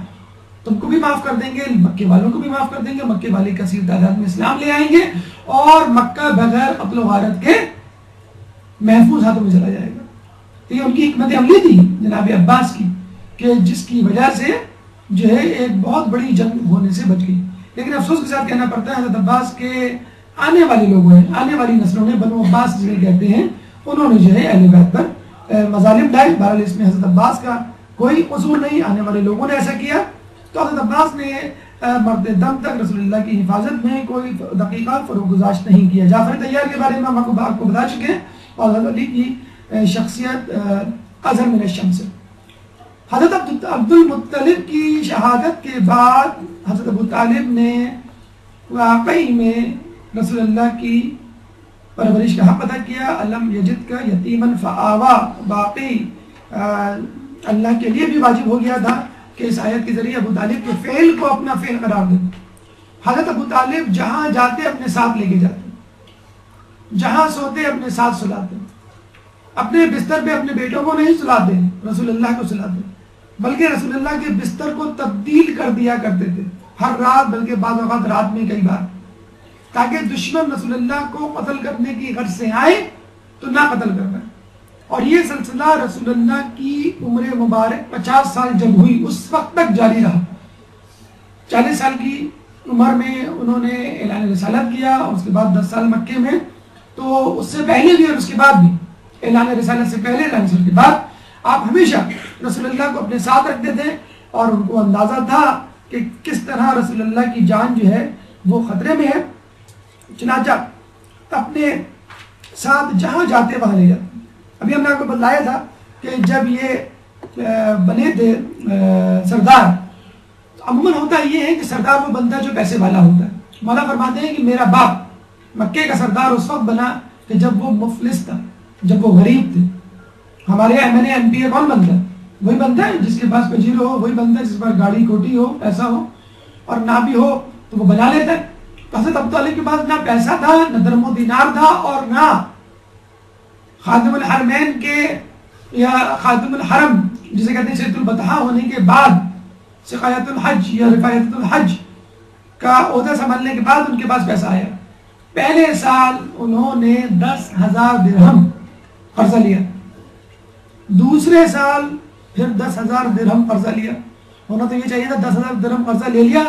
تم کو بھی معاف کر دیں گے، مکے والوں کو بھی معاف کر دیں گے. مکے والے کثیر تعداد میں اسلام لے آئیں گے اور مکہ بغیر قتل و غارت کے محفوظ ہاتھوں میں چلا جائے گا. تو یہ ان کی حکمت عملی تھی جناب عباس کی، کہ جس کی وجہ سے جو ہے ایک بہت بڑی جنگ ہونے سے بچ گئی. لیکن افسوس کے ساتھ کہنا پڑتا ہے حضرت عباس کے آنے والے لوگوں نے، آنے والی نسلوں نے، بنو عباس جنہیں کہتے ہیں، انہوں نے جو ہے اہل بیت پر مظالم ڈائے. بہرحال اس میں حضرت عباس کا کوئی قصور نہیں، آنے والے لوگوں نے ایسا کیا. تو حضرت عباس نے مرد دم تک رسول اللہ کی حفاظت میں کوئی دقیقہ فروگزاشت نہیں کیا. جعفر طیار کے بارے میں ہم آپ کو بتا چکے ہیں، اور حضرت علی کی شخصیت اظہر من الشمس. حضرت عبد المطلب کی شہادت کے بعد حضرت ابو طالب نے واقعی میں رسول اللہ کی پرورش کا حق ادا کیا. علم یجد کا یتیمن فآوا، باقی اللہ کے لیے بھی واجب ہو گیا تھا کہ اس آیت کے ذریعے ابو طالب کے فعل کو اپنا فعل قرار دیں. حضرت ابو طالب جہاں جاتے اپنے ساتھ لے کے جاتے، جہاں سوتے اپنے ساتھ سلاتے، اپنے بستر پہ اپنے بیٹوں کو نہیں سلاتے، رسول اللہ کو سلاتے، بلکہ رسول اللہ کے بستر کو تبدیل کر دیا کرتے تھے ہر رات، بلکہ بعض اوقات رات میں کئی بار، تاکہ دشمن رسول اللہ کو قتل کرنے کی غرض سے آئے تو نہ قتل کر پائے. اور یہ سلسلہ رسول اللہ کی عمر مبارک 50 سال جب ہوئی اس وقت تک جاری رہا. 40 سال کی عمر میں انہوں نے اعلان رسالت کیا، اور اس کے بعد 10 سال مکے میں. تو اس سے پہلے بھی اور اس کے بعد بھی، اعلان رسالت سے پہلے، اعلان رسالت کے بعد، آپ ہمیشہ رسول اللہ کو اپنے ساتھ رکھتے تھے، اور ان کو اندازہ تھا کہ کس طرح رسول اللہ کی جان جو ہے وہ خطرے میں ہے. چنانچہ اپنے ساتھ جہاں جاتے وہاں لے جاتے. ابھی ہم نے آپ کو بتلایا تھا کہ جب یہ بنے تھے سردار، تو عموماً ہوتا یہ ہے کہ سردار وہ بندہ جو پیسے والا ہوتا ہے. مولا فرماتے ہیں کہ میرا باپ مکے کا سردار اس وقت بنا کہ جب وہ مفلس تھا، جب وہ غریب تھے. ہمارے M N A M P A کون بنتا ہے؟ وہی بنتا ہے جس کے پاس پجیرو ہو، وہی بنتا ہے جس پر گاڑی کوٹی ہو، پیسہ ہو، اور نہ بھی ہو تو وہ بنا لیتا ہے. حضرت ابو طالب کے پاس نہ پیسہ تھا، نہ درم و دینار تھا، اور نہ خادم الحرمین کے یا خادم الحرم جسے کہتے ہیں سید البطحاء ہونے کے بعد سقایت الحج یا رفایت الحج کا عہدہ سنبھالنے کے بعد ان کے پاس پیسہ آیا. پہلے سال انہوں نے 10,000 درہم قرضہ لیا، دوسرے سال پھر 10,000 درہم قرضہ لیا. ہونا تو یہ چاہیے تھا 10,000 درہم قرضہ لے لیا،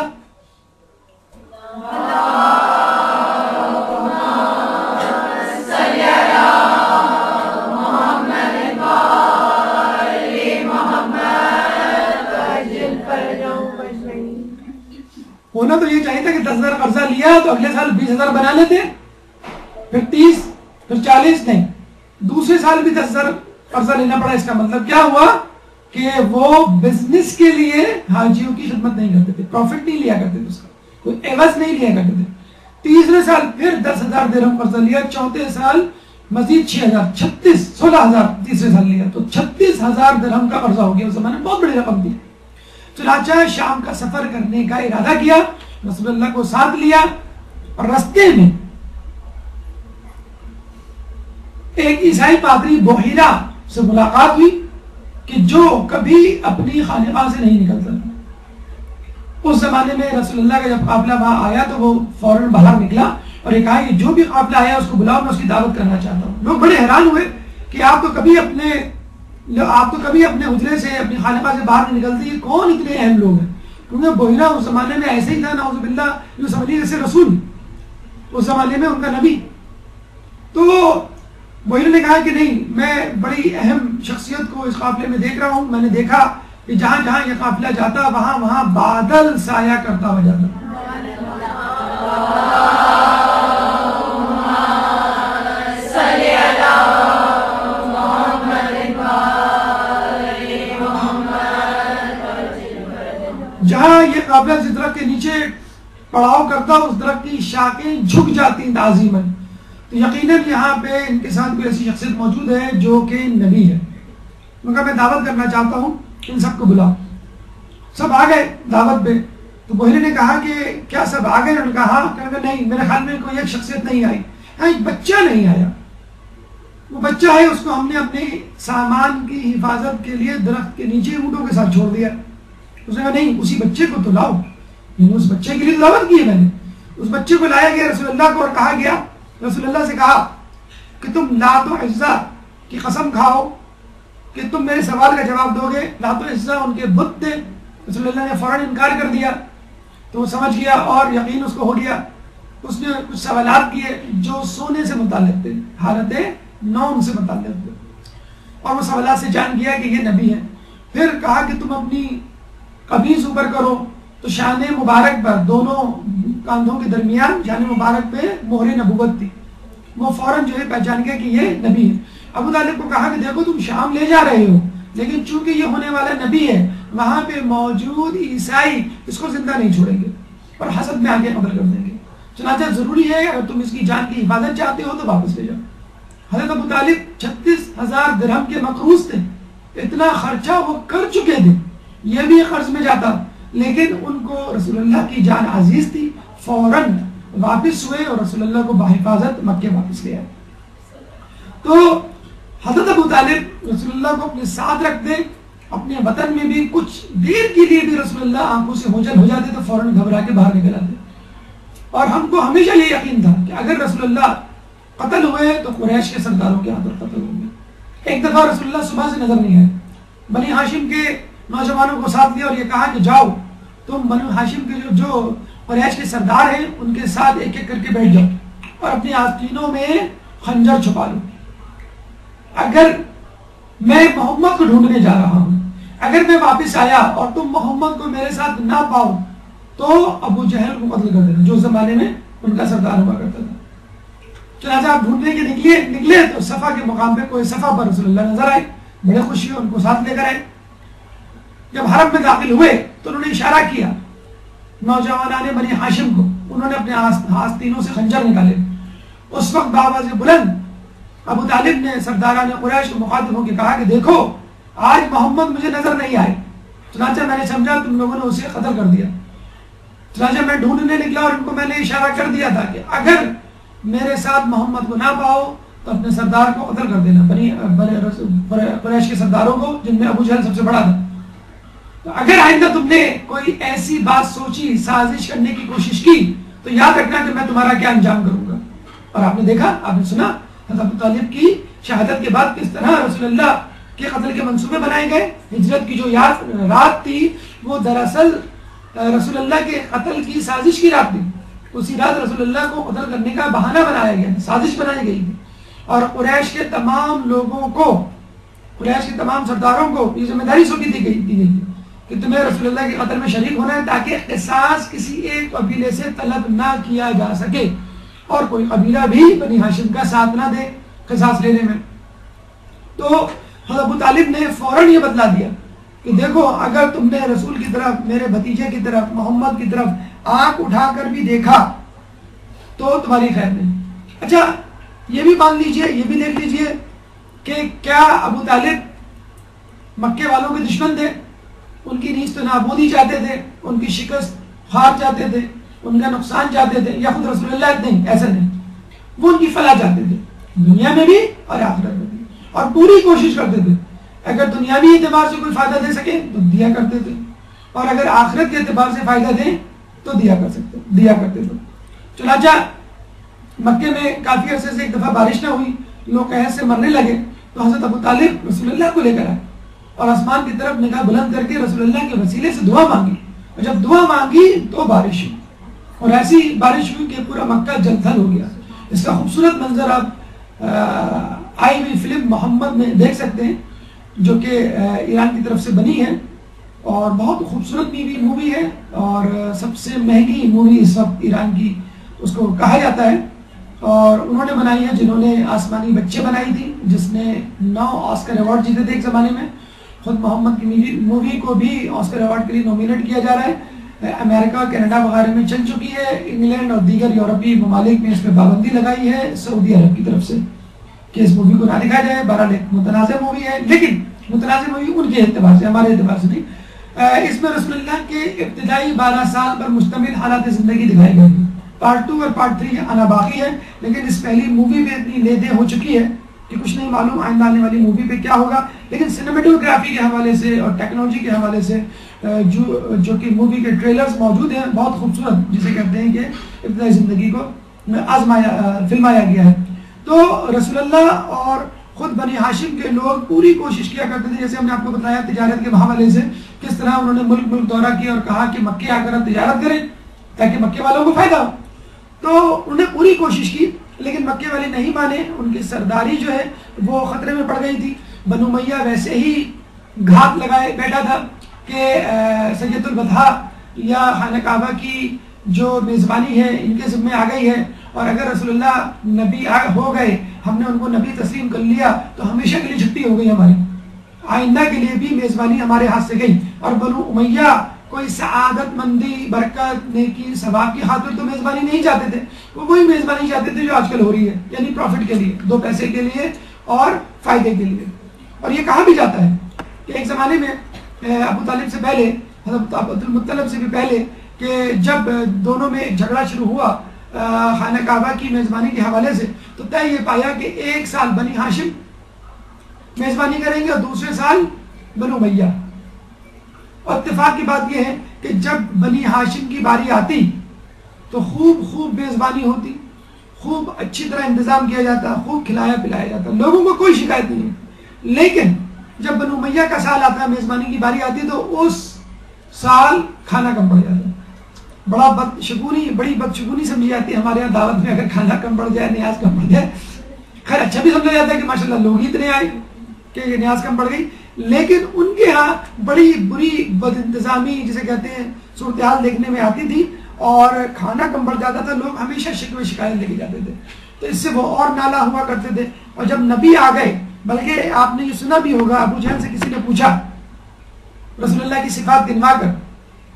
ہونا تو یہ چاہیے تھا کہ 10,000 قرضہ لیا تو اگلے سال 20,000 بنا لیتے، پھر 30، پھر 40. نہیں، دوسرے سال بھی 10,000 قرضہ لینا پڑا. اس کا مطلب کیا ہوا کہ وہ بزنس کے لیے حاجیوں کی خدمت نہیں کرتے تھے، پروفٹ نہیں لیا کرتے تھے، اس کا کوئی عوض نہیں لیا کرتے تھے. تیسرے سال پھر 10,000 درہم قرضہ لیا، چوتھے سال مزید 6,000، 16,000 تیسرے سال لیا، تو 36,000 درہم کا قرضہ ہو گیا. اس زمانے میں بہت بڑی رقم تھی. چنانچہ شام کا سفر کرنے کا ارادہ کیا، رسول اللہ کو ساتھ لیا، اور راستے میں ایک عیسائی پادری بحیرہ سے ملاقات ہوئی کہ جو کبھی اپنی خانقاہ سے نہیں نکلتا. اس زمانے میں رسول اللہ کا جب قافلہ وہاں آیا تو وہ فوراً باہر نکلا اور یہ کہا کہ جو بھی قافلہ آیا اس کو بلاؤ، میں اس کی دعوت کرنا چاہتا ہوں. لوگ بڑے حیران ہوئے کہ آپ تو کبھی اپنے حجرے سے، اپنی خانقاہ سے باہر نہیں نکلتے، یہ کون اتنے اہم لوگ ہیں؟ کیونکہ بحیرہ اس زمانے میں ایسے ہی تھا، نعوذ باللہ، جو سمجھیے جیسے رسول اس زمانے میں ان کا نبی. تو بحیرہ نے کہا کہ نہیں، میں بڑی اہم شخصیت کو اس قافلے میں دیکھ رہا ہوں. میں نے دیکھا کہ جہاں جہاں یہ قافلہ جاتا وہاں وہاں بادل سایہ کرتا ہوا جاتا. جہاں یہ قافلہ جس درخت کے نیچے پڑاؤ کرتا اس درخت کی شاخیں جھک جاتی تعظیماً. تو یقیناً یہاں پہ ان کے ساتھ کوئی ایسی شخصیت موجود ہے جو کہ نبی ہے. ان کا میں دعوت کرنا چاہتا ہوں، ان سب کو بلاؤ. سب آ گئے دعوت پہ. تو بحیرہ نے کہا کہ کیا سب آ گئے؟ انہوں نے کہا ہاں. کہا کہ نہیں، میرے خیال میں کوئی ایک شخصیت نہیں آئی. ہاں، ایک بچہ نہیں آیا. وہ بچہ ہے، اس کو ہم نے اپنے سامان کی حفاظت کے لیے درخت کے نیچے اونٹوں کے ساتھ چھوڑ دیا. اس نے کہا نہیں، اسی بچے کو تو لاؤ. یعنی اس بچے کے لیے دعوت کی ہے میں نے. اس بچے کو لایا گیا رسول اللہ کو، اور کہا گیا، رسول اللہ سے کہا کہ تم لات و عزہ کی قسم کھاؤ کہ تم میرے سوال کا جواب دو گے. لات و عزہ ان کے بت تھے. رسول اللہ نے فوراً انکار کر دیا. تو وہ سمجھ گیا اور یقین اس کو ہو گیا. اس نے کچھ سوالات کیے جو سونے سے متعلق تھے، حالت نوم سے متعلق تھے. اور وہ سوالات سے جان گیا کہ یہ نبی ہے. پھر کہا کہ تم اپنی قمیض اوپر کرو، تو شان مبارک پر دونوں کاندھوں کے درمیان شان مبارک پہ مہر نبوت تھی. وہ فوراً جو ہے پہچان گیا کہ یہ نبی ہے. ابو طالب کو کہا کہ دیکھو تم شام لے جا رہے ہو، لیکن چونکہ یہ ہونے والا نبی ہے، وہاں پہ موجود عیسائی اس کو زندہ نہیں چھوڑیں گے اور حسد میں آگے قتل کر دیں گے. چنانچہ ضروری ہے اگر تم اس کی جان کی حفاظت چاہتے ہو تو واپس لے جاؤ. حضرت ابو طالب 36,000 درہم کے مقروض تھے. اتنا خرچہ وہ کر چکے تھے، یہ بھی قرض میں جاتا، لیکن ان کو رسول اللہ کی جان عزیز تھی. فوراً واپس ہوئے اور رسول اللہ کو بحفاظت مکے واپس لے آئے. تو حضرت ابو طالب رسول اللہ کو اپنے ساتھ رکھتے، اپنے وطن میں بھی کچھ دیر کے لیے بھی رسول اللہ آنکھوں سے اوجھل ہو جاتے تو فوراً گھبرا کے باہر نکل آتے. اور ہم کو ہمیشہ یہ یقین تھا کہ اگر رسول اللہ قتل ہوئے تو قریش کے سرداروں کے ہاتھوں قتل ہوں گے. ایک دفعہ رسول اللہ صبح سے نظر نہیں آئے. بنی ہاشم کے نوجوانوں کو ساتھ لیا اور یہ کہا کہ جاؤ تم بنی ہاشم کے جو قریش کے سردار ہیں ان کے ساتھ ایک ایک کر کے بیٹھ جاؤ اور اپنی آستینوں میں خنجر چھپا لو. اگر میں محمد کو ڈھونڈنے جا رہا ہوں، اگر میں واپس آیا اور تم محمد کو میرے ساتھ نہ پاؤ تو ابو جہل کو قتل کر دینا، جو زمانے میں ان کا سردار ہوا کرتا تھا. چنانچہ آپ ڈھونڈنے کے نکلے تو صفا کے مقام پہ کوئی صفا پر رسول اللہ نظر آئے. بڑے خوشی ان کو ساتھ لے کر آئے. جب حرم میں داخل ہوئے تو انہوں نے اشارہ کیا نوجوانان بنی ہاشم کو. انہوں نے اپنے آستینوں سے خنجر نکالے. اس وقت بآواز بلند ابو طالب نے سرداران قریش کو مخاطب ہو کے کہا کہ دیکھو آج محمد مجھے نظر نہیں آئے، چنانچہ میں نے سمجھا تم لوگوں نے اسے قتل کر دیا. چنانچہ میں ڈھونڈنے نکلا اور ان کو میں نے اشارہ کر دیا تھا کہ اگر میرے ساتھ محمد کو نہ پاؤ تو اپنے سردار کو قتل کر دینا، قریش کے سرداروں کو جن میں ابو جہل سب سے بڑا تھا. تو اگر آئندہ تم نے کوئی ایسی بات سوچی، سازش کرنے کی کوشش کی تو یاد رکھنا کہ میں تمہارا کیا انجام کروں گا. اور آپ نے دیکھا، آپ نے سنا حضرت ابو طالب کی شہادت کے بعد کس طرح رسول اللہ کے قتل کے منصوبے بنائے گئے. ہجرت کی جو رات تھی وہ دراصل رسول اللہ کے قتل کی سازش کی رات تھی. اسی رات رسول اللہ کو قتل کرنے کا بہانہ بنایا گیا، سازش بنائی گئی تھی. اور قریش کے تمام لوگوں کو، قریش کے تمام سرداروں کو یہ ذمہ داری سونپی دی گئی تھی کہ تمہیں رسول اللہ کے قتل میں شریک ہونا ہے تاکہ قصاص کسی ایک قبیلے سے طلب نہ کیا جا سکے اور کوئی قبیلہ بھی بنی ہاشم کا ساتھ نہ دے قصاص لینے میں. تو حضرت ابو طالب نے فوراً یہ بتلا دیا کہ دیکھو اگر تم نے رسول کی طرف، میرے بھتیجے کی طرف، محمد کی طرف آنکھ اٹھا کر بھی دیکھا تو تمہاری خیر نہیں. اچھا یہ بھی مان لیجئے، یہ بھی دیکھ لیجئے کہ کیا ابو طالب مکے والوں کے دشمن تھے؟ ان کی نیز تو نابودی چاہتے تھے، ان کی شکست خوار چاہتے تھے، ان کا نقصان چاہتے تھے، یا خود رسول اللہ نہیں، ایسا نہیں. وہ ان کی فلاح چاہتے تھے، دنیا میں بھی اور آخرت میں بھی، اور پوری کوشش کرتے تھے اگر دنیاوی اعتبار سے کوئی فائدہ دے سکے تو دیا کرتے تھے، اور اگر آخرت کے اعتبار سے فائدہ دیں تو دیا کرتے تھے. چنانچہ مکے میں کافی عرصے سے ایک دفعہ بارش نہ ہوئی، لوگ قحط سے مرنے لگے. تو حضرت ابو طالب رسول اللہ کو لے کر آئے اور آسمان کی طرف نگاہ بلند کر کے رسول اللہ کے وسیلے سے دعا مانگی. اور جب دعا مانگی تو بارش ہوئی، اور ایسی بارش ہوئی کہ پورا مکہ جل تھل ہو گیا. اس کا خوبصورت منظر آپ آئی ہوئی فلم محمد میں دیکھ سکتے ہیں، جو کہ ایران کی طرف سے بنی ہے اور بہت خوبصورت مووی ہے، اور سب سے مہنگی مووی اس وقت ایران کی اس کو کہا جاتا ہے. اور انہوں نے بنائی ہے جنہوں نے آسمانی بچے بنائی تھی، جس نے 9 آسکر ایوارڈ جیتے تھے ایک زمانے میں. خود محمد کی مووی کو بھی آسکر ایوارڈ کے لیے نومینیٹ کیا جا رہا ہے. امریکہ، کینیڈا وغیرہ میں چل چکی ہے. انگلینڈ اور دیگر یورپی ممالک میں اس پہ پابندی لگائی ہے سعودی عرب کی طرف سے کہ اس مووی کو نہ دکھایا جائے. بہرحال ایک متنازع مووی ہے، لیکن متنازع مووی ان کے اعتبار سے، ہمارے اعتبار سے نہیں. اس میں رسول اللہ کے ابتدائی 12 سال پر مشتمل حالات زندگی دکھائی گئی ہیں. پارٹ 2 اور پارٹ 3 آنا باقی ہے، لیکن اس پہلی مووی میں اتنی لیدیں ہو چکی ہے کہ کچھ نہیں معلوم آئندہ آنے والی مووی پہ کیا ہوگا. لیکن سینیمیٹوگرافی کے حوالے سے اور ٹیکنالوجی کے حوالے سے جو کہ مووی کے ٹریلرز موجود ہیں، بہت خوبصورت، جسے کہتے ہیں کہ ابتدائی زندگی کو فلمایا گیا ہے. تو رسول اللہ اور خود بنی ہاشم کے لوگ پوری کوشش کیا کرتے تھے، جیسے ہم نے آپ کو بتایا تجارت کے حوالے سے کس طرح انہوں نے ملک دورہ کیا اور کہا کہ مکے آ کر ہم تجارت کریں تاکہ مکے والوں کو فائدہ ہو. تو انہوں نے پوری کوشش کی، لیکن مکے والے نہیں مانے. ان کی سرداری جو ہے وہ خطرے میں پڑ گئی تھی. بنو امیہ ویسے ہی گھات لگائے بیٹھا تھا کہ سید البطحاء یا خانہ کعبہ کی جو میزبانی ہے ان کے ذمہ آ گئی ہے، اور اگر رسول اللہ نبی ہو گئے، ہم نے ان کو نبی تسلیم کر لیا تو ہمیشہ کے لیے چھٹی ہو گئی ہماری، آئندہ کے لیے بھی میزبانی ہمارے ہاتھ سے گئی۔ اور بنو امیہ کوئی سعادت مندی، برکت، نیکی، ثواب کی خاطر تو میزبانی نہیں چاہتے تھے، وہ وہی میزبانی چاہتے تھے جو آج کل ہو رہی ہے، یعنی پروفٹ کے لیے، 2 پیسے کے لیے اور فائدے کے لیے۔ اور یہ کہا بھی جاتا ہے کہ ایک زمانے میں ابو طالب سے پہلے، حضرت عبد المطلب سے بھی پہلے، کہ جب دونوں میں جھگڑا شروع ہوا خانہ کعبہ کی میزبانی کے حوالے سے، تو طے یہ پایا کہ 1 سال بنی ہاشم میزبانی کریں گے اور دوسرے سال بنو امیہ۔ اور اتفاق کی بات یہ ہے کہ جب بنی ہاشم کی باری آتی تو خوب میزبانی ہوتی، خوب اچھی طرح انتظام کیا جاتا، خوب کھلایا پلایا جاتا، لوگوں کو کوئی شکایت نہیں ہے۔ لیکن جب بنو امیہ کا سال آتا، میزبانی کی باری آتی، تو اس سال کھانا کم پڑ جاتا، بڑی بدشگونی سمجھی جاتی ہے ہمارے یہاں دعوت میں، اگر کھانا کم پڑ جائے، نیاز کم پڑ جائے۔ خیر اچھا بھی سمجھا جاتا ہے کہ ماشاءاللہ لوگ اتنے آئے کہ نیاز کم پڑ گئی، لیکن ان کے ہاں بڑی بری بد انتظامی جسے کہتے ہیں صورتحال دیکھنے میں آتی تھی، اور کھانا کم پڑ جاتا تھا، لوگ ہمیشہ شکوے شکایت لے کے جاتے تھے، تو اس سے وہ اور نالا ہوا کرتے تھے۔ اور جب نبی آ گئے، بلکہ آپ نے یہ سنا بھی ہوگا، ابو جہل سے کسی نے پوچھا رسول اللہ کی صفات گنوا کر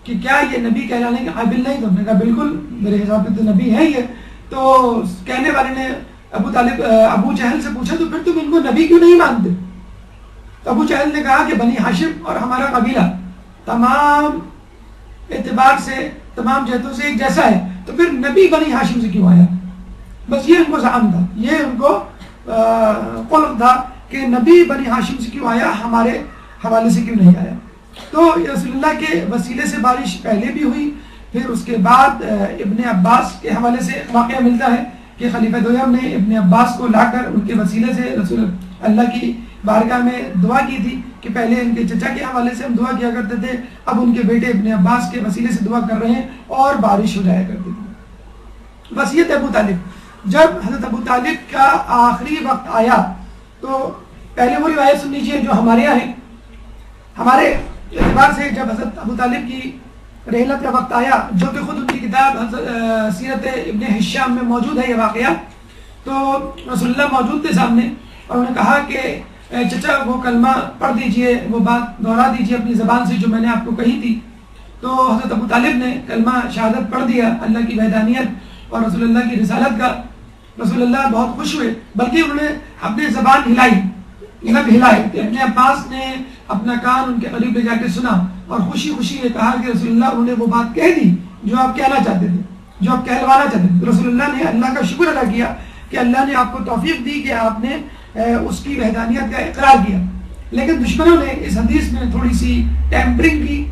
کہ کیا یہ نبی کہلانے کے قابل نہیں؟ تو انہوں نے کہا بالکل، میرے حساب سے تو نبی ہے یہ۔ تو کہنے والے نے ابو جہل سے پوچھا تو پھر تم ان کو نبی کیوں نہیں مانتے؟ تو ابو جہل نے کہا کہ بنی ہاشم اور ہمارا قبیلہ تمام اعتبار سے، تمام جہتوں سے ایک جیسا ہے، تو پھر نبی بنی ہاشم سے کیوں آیا؟ بس یہ ان کو زعم تھا، یہ ان کو قلق تھا کہ نبی بنی ہاشم سے کیوں آیا، ہمارے حوالے سے کیوں نہیں آیا۔ تو رسول اللہ کے وسیلے سے بارش پہلے بھی ہوئی، پھر اس کے بعد ابن عباس کے حوالے سے واقعہ ملتا ہے کہ خلیفہ دویم نے ابن عباس کو لا کر ان کے وسیلے سے رسول اللہ کی بارگاہ میں دعا کی تھی کہ پہلے ان کے چچا کے حوالے سے ہم دعا کیا کرتے تھے، اب ان کے بیٹے ابن عباس کے وسیلے سے دعا کر رہے ہیں اور بارش ہو جایا کرتی تھی۔ وصیت ابو طالب، جب حضرت ابو طالب کا آخری وقت آیا تو پہلے وہ روایت سن لیجیے جو ہمارے یہاں ہے۔ ہمارے اعتبار سے جب حضرت ابو طالب کی رحلت کا وقت آیا، جو کہ خود ان کی کتاب سیرت ابن ہشام میں موجود ہے یہ واقعہ، تو رسول اللہ موجود تھے سامنے، اور انہوں نے کہا کہ چچا وہ کلمہ پڑھ دیجئے، وہ بات دہرا دیجئے اپنی زبان سے جو میں نے آپ کو کہی تھی۔ تو حضرت ابو طالب نے کلمہ شہادت پڑھ دیا، اللہ کی وحدانیت اور رسول اللہ کی رسالت کا۔ رسول اللہ بہت خوش ہوئے، بلکہ انہوں نے اپنی زبان ہلائی، لب ہلائے، کہ ابن عباس نے اپنا کان ان کے قریب لے جا کے سنا اور خوشی خوشی یہ کہا کہ رسول اللہ انہوں نے وہ بات کہہ دی جو آپ کہنا چاہتے تھے، جو آپ کہلوانا چاہتے تھے۔ رسول اللہ نے اللہ کا شکر ادا کیا کہ اللہ نے آپ کو توفیق دی کہ آپ نے اس کی وحدانیت کا اقرار کیا۔ لیکن دشمنوں نے اس حدیث میں تھوڑی سی ٹیمپرنگ کی،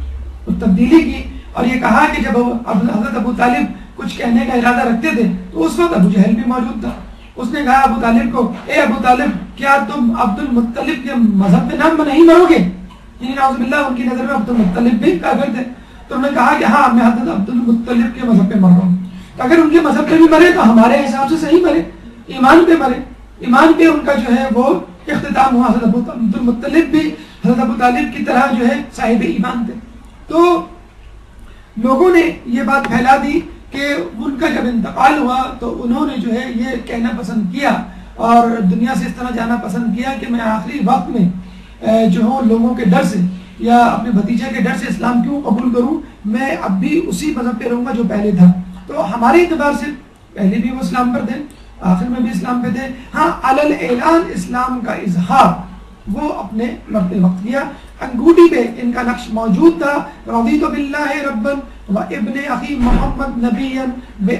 تبدیلی کی، اور یہ کہا کہ جب حضرت ابو طالب کچھ کہنے کا ارادہ رکھتے تھے تو اس وقت ابو جہل بھی موجود تھا۔ اس نے کہا ابو طالب کو، اے ابو طالب کیا تم عبد المطلب کے مذہب پہ نام نہیں مرو گے؟ یعنی نعوذ باللہ ان کی نظر میں عبد المطلب بھی کافر تھے۔ تو انہوں نے کہا کہ ہاں میں حضرت عبد المطلب کے مذہب پہ مر رہا ہوں، تو اگر ان کے مذہب پہ بھی مرے تو ہمارے حساب سے صحیح مرے، ایمان پہ مرے، ایمان پہ ان کا جو ہے وہ اختتام ہوا۔ حضرت عبد المطلب بھی حضرت ابو طالب کی طرح جو ہے صاحب ایمان تھے۔ تو لوگوں نے یہ بات پھیلا دی کہ ان کا جب انتقال ہوا تو انہوں نے جو ہے یہ کہنا پسند کیا اور دنیا سے اس طرح جانا پسند کیا کہ میں آخری وقت میں جو ہوں لوگوں کے ڈر سے یا اپنے بھتیجے کے ڈر سے اسلام کیوں قبول کروں، میں اب بھی اسی مذہب پہ رہوں گا جو پہلے تھا۔ تو ہمارے اعتبار سے پہلے بھی وہ اسلام پر تھے، آخر میں بھی اسلام پہ تھے۔ ہاں علی اعلان اسلام کا اظہار وہ اپنے مرتے وقت کیا۔ انگوٹھی پہ ان کا نقش موجود تھا، رضیت باللہ ربا و ابن اخی محمد نبیا بے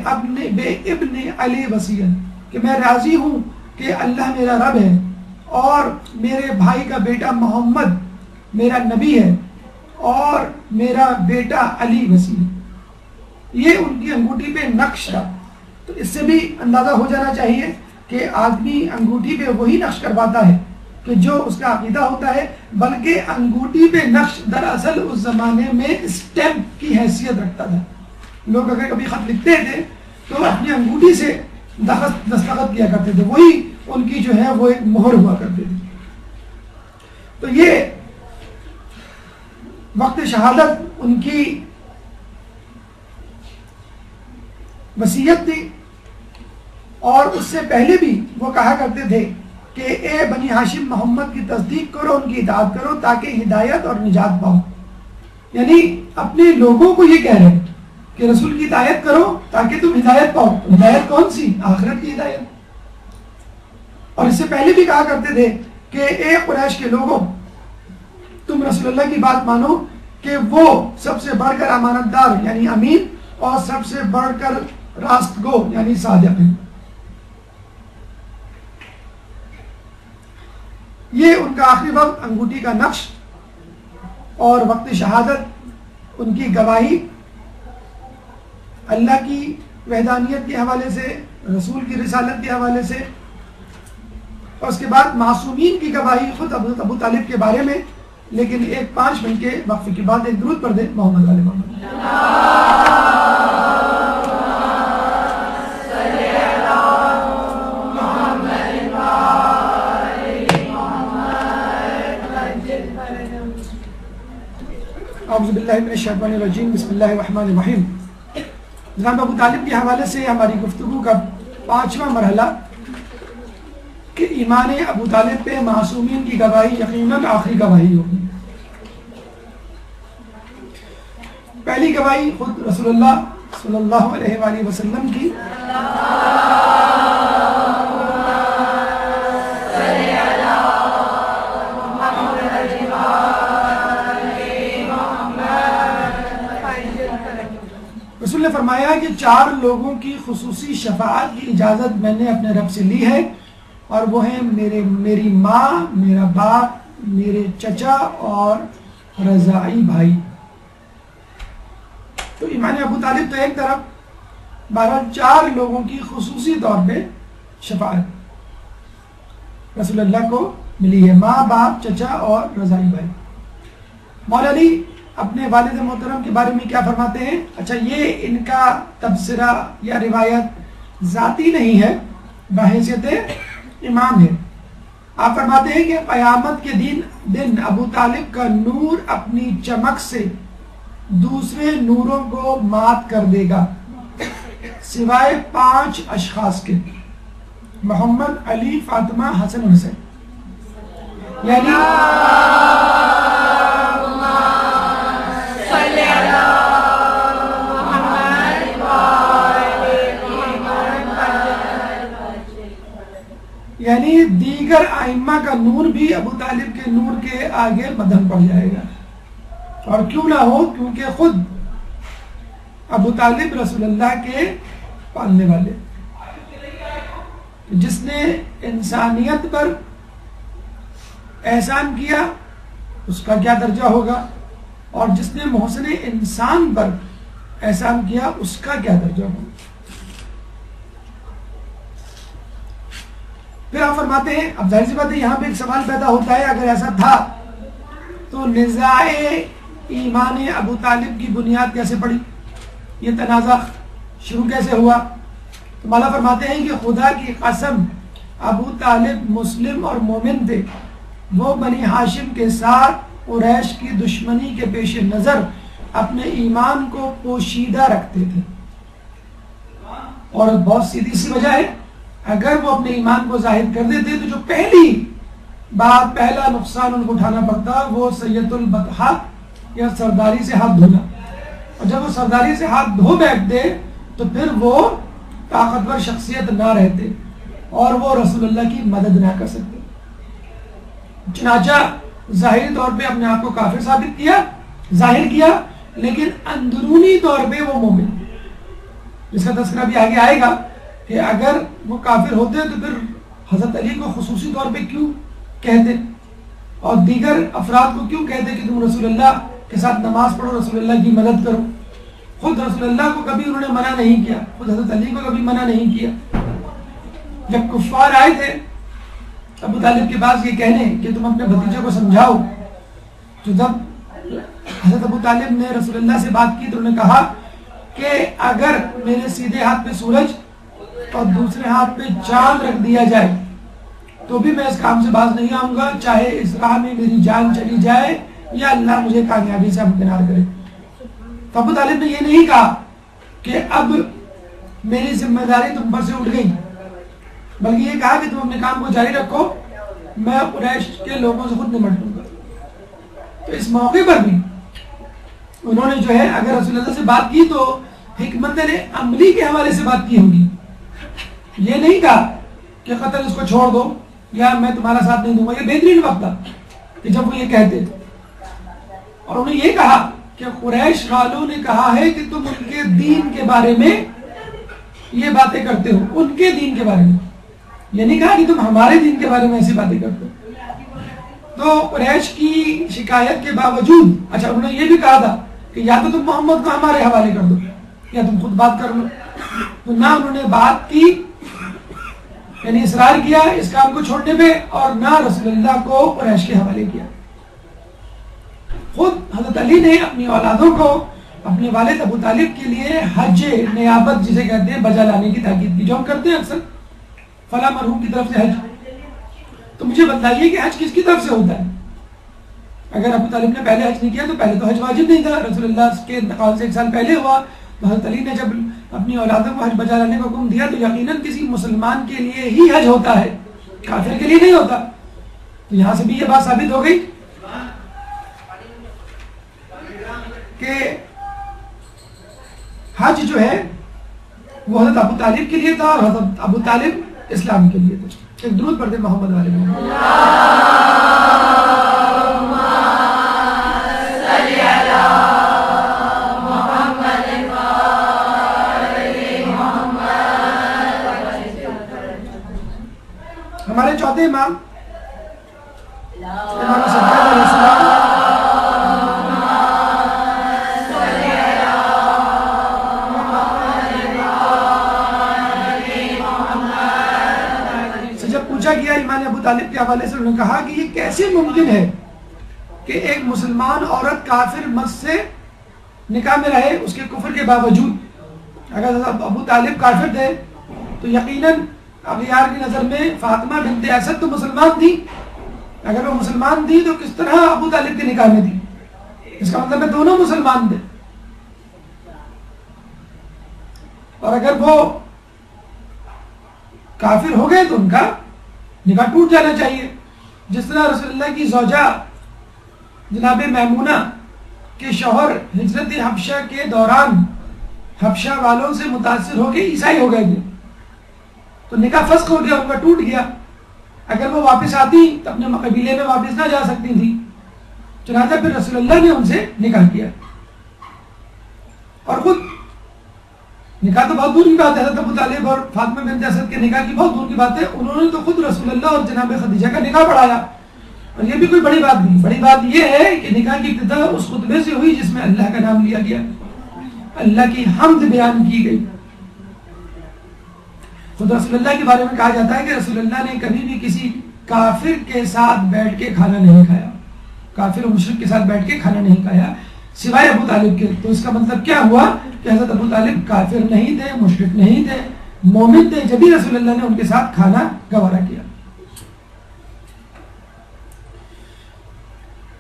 ابن علی وسیا، کہ میں راضی ہوں کہ اللہ میرا رب ہے اور میرے بھائی کا بیٹا محمد میرا نبی ہے اور میرا بیٹا علی وسی ہے۔ یہ ان کی انگوٹھی پہ نقش تھا۔ تو اس سے بھی اندازہ ہو جانا چاہیے کہ آدمی انگوٹھی پہ وہی نقش کرواتا ہے کہ جو اس کا عقیدہ ہوتا ہے، بلکہ انگوٹھی پہ نقش دراصل اس زمانے میں اسٹیمپ کی حیثیت رکھتا تھا۔ لوگ اگر کبھی خط لکھتے تھے تو اپنی انگوٹھی سے دستخط کیا کرتے تھے، وہی ان کی جو ہے وہ ایک مہر ہوا کرتے تھے۔ تو یہ وقت شہادت ان کی وصیت تھی، اور اس سے پہلے بھی وہ کہا کرتے تھے کہ اے بنی ہاشم محمد کی تصدیق کرو، ان کی اطاعت کرو تاکہ ہدایت اور نجات پاؤ. یعنی اپنے لوگوں کو یہ کہہ رہے ہیں کہ رسول کی اطاعت کرو تاکہ تم ہدایت پاؤ. ہدایت کون سی؟ آخرت کی ہدایت. اور اس سے پہلے بھی کہا کرتے تھے کہ اے قریش کے لوگوں، تم رسول اللہ کی بات مانو کہ وہ سب سے بڑھ کر امانت دار یعنی امین، اور سب سے بڑھ کر راست گو یعنی صادق ہیں. یہ ان کا آخری وقت، انگوٹھی کا نقش اور وقت شہادت، ان کی گواہی اللہ کی وحدانیت کے حوالے سے، رسول کی رسالت کے حوالے سے، اور اس کے بعد معصومین کی گواہی خود ابو طالب کے بارے میں. لیکن ایک 5 منٹ کے وقفے کے بعد ایک درود پڑھ دیں محمد علیہ محمد. اعوذ باللہ من الشیطان الرجیم، بسم اللہ الرحمن الرحیم. جناب ابو طالب کے حوالے سے ہماری گفتگو کا 5واں مرحلہ کہ ایمان ابو طالب پہ معصومین کی گواہی یقیناً آخری گواہی ہوگی. پہلی گواہی خود رسول اللہ صلی اللہ علیہ وآلہ وسلم کی، رسول نے فرمایا کہ 4 لوگوں کی خصوصی شفاعت کی اجازت میں نے اپنے رب سے لی ہے، اور وہ ہیں میری ماں، میرا باپ، میرے چچا اور رضاعی بھائی. تو ایمان ابو طالب تو ایک طرف، 4 لوگوں کی خصوصی طور پہ شفاعت رسول اللہ کو ملی ہے، ماں، باپ، چچا اور رضاعی بھائی. مولا علی اپنے والد محترم کے بارے میں کیا فرماتے ہیں؟ اچھا، یہ ان کا تبصرہ یا روایت ذاتی نہیں ہے، بحیثیت امام ہے. آپ فرماتے ہیں کہ قیامت کے دن ابو طالب کا نور اپنی چمک سے دوسرے نوروں کو مات کر دے گا سوائے 5 اشخاص کے: محمد، علی، فاطمہ، حسن، حسین. یعنی دیگر ائمہ کا نور بھی ابو طالب کے نور کے آگے مدھم پڑ جائے گا. اور کیوں نہ ہو، کیونکہ خود ابو طالب رسول اللہ کے پالنے والے، جس نے انسانیت پر احسان کیا اس کا کیا درجہ ہوگا، اور جس نے محسن انسان پر احسان کیا اس کا کیا درجہ ہوگا. پھر آپ فرماتے ہیں، اب ظاہر سی بات ہے یہاں پہ ایک سوال پیدا ہوتا ہے، اگر ایسا تھا تو نزاع ایمان ابو طالب کی بنیاد کیسے پڑی، یہ تنازع شروع کیسے ہوا؟ تو مولا فرماتے ہیں کہ خدا کی قسم ابو طالب مسلم اور مومن تھے، وہ بنی ہاشم کے ساتھ قریش کی دشمنی کے پیش نظر اپنے ایمان کو پوشیدہ رکھتے تھے. اور بہت سیدھی سی وجہ ہے، اگر وہ اپنے ایمان کو ظاہر کر دیتے تو جو پہلا نقصان ان کو اٹھانا پڑتا وہ سید البطحاء یا سرداری سے ہاتھ دھونا. اور جب وہ سرداری سے ہاتھ دھو بیٹھتے تو پھر وہ طاقتور شخصیت نہ رہتے اور وہ رسول اللہ کی مدد نہ کر سکتے. چنانچہ ظاہری طور پہ اپنے آپ کو کافر ثابت کیا، ظاہر کیا، لیکن اندرونی طور پہ وہ مومن، جس کا تذکرہ بھی آگے آئے گا کہ اگر وہ کافر ہوتے تو پھر حضرت علی کو خصوصی طور پہ کیوں کہتے، اور دیگر افراد کو کیوں کہتے کہ تم رسول اللہ کے ساتھ نماز پڑھو، رسول اللہ کی مدد کرو. خود رسول اللہ کو کبھی انہوں نے منع نہیں کیا، خود حضرت علی کو کبھی منع نہیں کیا. جب کفار آئے تھے ابو طالب کے پاس یہ کہنے کہ تم اپنے بھتیجے کو سمجھاؤ، تو جب حضرت ابو طالب نے رسول اللہ سے بات کی تو انہوں نے کہا کہ اگر میرے سیدھے ہاتھ پہ سورج اور دوسرے ہاتھ پہ چاند رکھ دیا جائے تو بھی میں اس کام سے باز نہیں آؤں گا، چاہے اس راہ میں میری جان چلی جائے یا اللہ مجھے کامیابی سے ہمکنار کرے۔ تو ابو طالب نے یہ نہیں کہا کہ اب میری ذمہ داری تم پر سے اٹھ گئی، بلکہ یہ کہا کہ تم اپنے کام کو جاری رکھو، میں قریش کے لوگوں سے خود نمٹ لوں گا۔ تو اس موقع پر بھی انہوں نے جو ہے اگر رسول اللہ سے بات کی تو حکمت عملی کے حوالے سے بات کی ہوگی، یہ نہیں کہا کہ قتل اس کو چھوڑ دو یا میں تمہارا ساتھ نہیں دوں گا۔ یہ بہترین وقت تھا کہ جب وہ یہ کہتے تھے، اور انہوں نے یہ کہا کہ قریش والوں نے کہا ہے کہ تم ان کے دین کے بارے میں یہ باتیں کرتے ہو، ان کے دین کے بارے میں، یہ نہیں کہا کہ تم ہمارے دین کے بارے میں ایسی باتیں کرتے ہو۔ تو قریش کی شکایت کے باوجود اچھا انہوں نے یہ بھی کہا تھا کہ یا تو تم محمد کو ہمارے حوالے کر دو یا تم خود بات کر لو، تو نہ انہوں نے بات کی، یعنی اصرار کیا اس کام کو چھوڑنے پہ، اور نہ رسول اللہ کو قریش کے حوالے کیا۔ خود حضرت علی نے اپنی اولادوں کو اپنے والد ابو طالب کے لیے حج نیابت جسے کہتے ہیں بجا لانے کی تاکید کی، جو ہم کرتے ہیں اکثر فلاں مرحوم کی طرف سے حج۔ تو مجھے بتائیے کہ حج کس کی طرف سے ہوتا ہے؟ اگر ابو طالب نے پہلے حج نہیں کیا تو پہلے تو حج واجب نہیں تھا، رسول اللہ کے انتقال سے 1 سال پہلے ہوا، حضرت علی نے جب اپنی اولادوں کو حج بجا لانے کا حکم دیا تو یقیناً کسی مسلمان کے لیے ہی حج ہوتا ہے، کافر کے لیے نہیں ہوتا۔ تو یہاں سے بھی یہ بات ثابت ہو گئی کہ حج جو ہے وہ حضرت ابو طالب کے لیے تھا، اور حضرت ابو طالب اسلام کے لیے تھا۔ ایک درود پڑھتے محمد والے میں۔ ہمارے چوتھے امام امام سجاد علیہ السلام سے جب پوچھا گیا ایمان ابو طالب کے حوالے سے، انہوں نے کہا کہ یہ کیسے ممکن ہے کہ ایک مسلمان عورت کافر مرد سے نکاح میں رہے اس کے کفر کے باوجود۔ اگر ابو طالب کافر تھے تو یقیناً اغیار کی نظر میں فاطمہ بنت اسد تو مسلمان تھی، اگر وہ مسلمان تھی تو کس طرح ابو طالب کے نکاح میں تھی؟ اس کا مطلب ہے دونوں مسلمان تھے، اور اگر وہ کافر ہو گئے تو ان کا نکاح ٹوٹ جانا چاہیے۔ جس طرح رسول اللہ کی زوجہ جناب میمونہ کے شوہر ہجرت حبشہ کے دوران حبشہ والوں سے متاثر ہو کے عیسائی ہو گئے تھے، تو نکاح فسخ ہو گیا، ان کا ٹوٹ گیا۔ اگر وہ واپس آتی تو اپنے قبیلے میں واپس نہ جا سکتی تھی، چنانچہ پھر رسول اللہ نے ان سے نکاح کیا، اور خود نکاح تو بہت دور کی بات ہے، حضرت ابو طالب اور فاطمہ بنت اسد کے نکاح کی بہت دور کی بات ہے، انہوں نے تو خود رسول اللہ اور جناب خدیجہ کا نکاح پڑھایا، اور یہ بھی کوئی بڑی بات نہیں۔ بڑی بات یہ ہے کہ نکاح کی ابتدا اس خطبے سے ہوئی جس میں اللہ کا نام لیا گیا، اللہ کی حمد بیان کی گئی۔ خود رسول اللہ کے بارے میں کہا جاتا ہے کہ رسول اللہ نے کبھی بھی کسی کافر کے ساتھ بیٹھ کے کھانا نہیں کھایا، کافر و مشرک کے ساتھ بیٹھ کے کھانا نہیں کھایا سوائے ابو طالب کے۔ تو اس کا مطلب کیا ہوا کہ حضرت ابو طالب کافر نہیں تھے، مشرک نہیں تھے، مومن تھے، جبھی رسول اللہ نے ان کے ساتھ کھانا گوارا کیا۔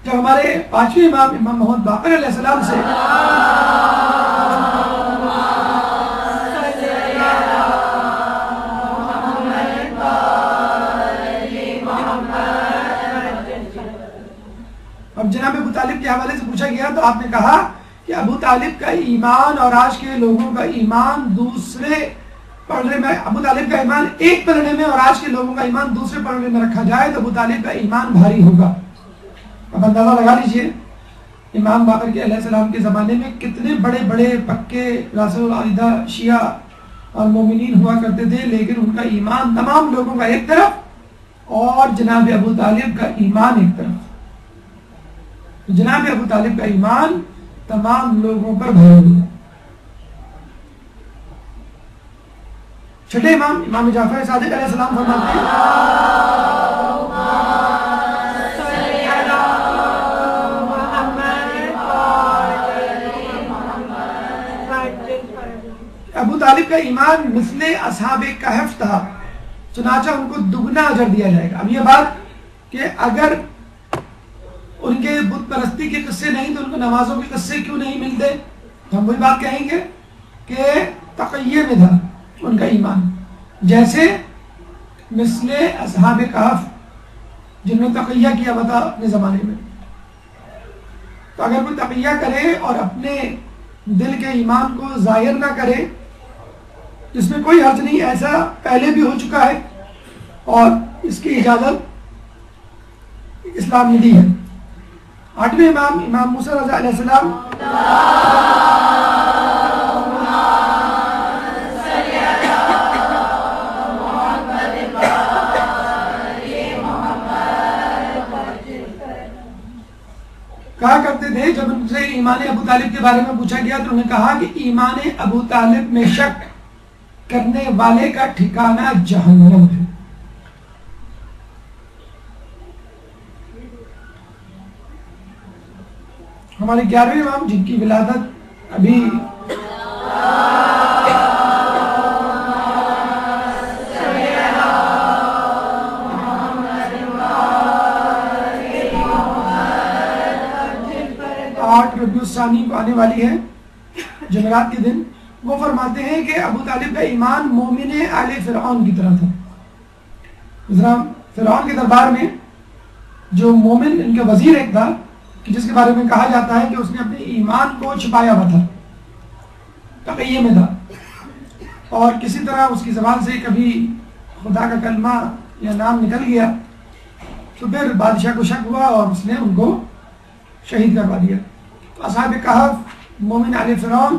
جب ہمارے 5ویں امام امام محمد باقر علیہ السلام سے اب جناب ابو طالب کے حوالے سے پوچھا گیا تو آپ نے کہا کہ ابو طالب کا ایمان اور آج کے لوگوں کا ایمان دوسرے پلڑے میں، ابو طالب کا ایمان ایک پلڑے میں اور آج کے لوگوں کا ایمان دوسرے پلڑے میں رکھا جائے تو ابو طالب کا ایمان بھاری ہوگا۔ اب اندازہ لگا لیجئے امام باقر کے علیہ السلام کے زمانے میں کتنے بڑے بڑے پکے راسخ العقیدہ شیعہ اور مومنین ہوا کرتے تھے، لیکن ان کا ایمان تمام لوگوں کا ایک طرف اور جناب ابو طالب کا ایمان ایک طرف۔ جناب ابو طالب کا ایمان تمام لوگوں پر بھاری ہوا۔ چھٹے امام امام جعفر صادق علیہ السلام فرماتے ہیں ابو طالب کا ایمان مثل اصحاب کہف تھا، چنانچہ ان کو دگنا اجر دیا جائے گا. اب یہ بات کہ اگر ان کے بت پرستی کے قصے نہیں تو ان کو نمازوں کے قصے کیوں نہیں ملتے؟ تو ہم وہی بات کہیں گے کہ تقیہ میں تھا ان کا ایمان، جیسے مثل اصحاب کہف جن میں تقیہ کیا ہوا تھا اپنے زمانے میں. تو اگر کوئی تقیہ کرے اور اپنے دل کے ایمان کو ظاہر نہ کرے، جس میں کوئی حرج نہیں، ایسا پہلے بھی ہو چکا ہے اور اس کی اجازت اسلام نے دی ہے. 8ویں امام امام موسیٰ رضا علیہ السلام کہا کرتے تھے، جب ان سے ایمان ابو طالب کے بارے میں پوچھا گیا تو انہوں نے کہا کہ ایمان ابو طالب میں شک کرنے والے کا ٹھکانہ جہنم ہے. ہمارے 11ویں امام جن کی ولادت ابھی ربیع الثانی کو آنے والی ہے، جمعرات کے دن، وہ فرماتے ہیں کہ ابو طالب کا ایمان مومن آل فرعون کی طرح تھا. فرعون کے دربار میں جو مومن ان کا وزیر ایک تھا کہ جس کے بارے میں کہا جاتا ہے کہ اس نے اپنے ایمان کو چھپایا ہوا تھا، تقیہ میں تھا، اور کسی طرح اس کی زبان سے کبھی خدا کا کلمہ یا نام نکل گیا تو پھر بادشاہ کو شک ہوا اور اس نے ان کو شہید کروا دیا. اصحاب کہف، مومن آل فرعون،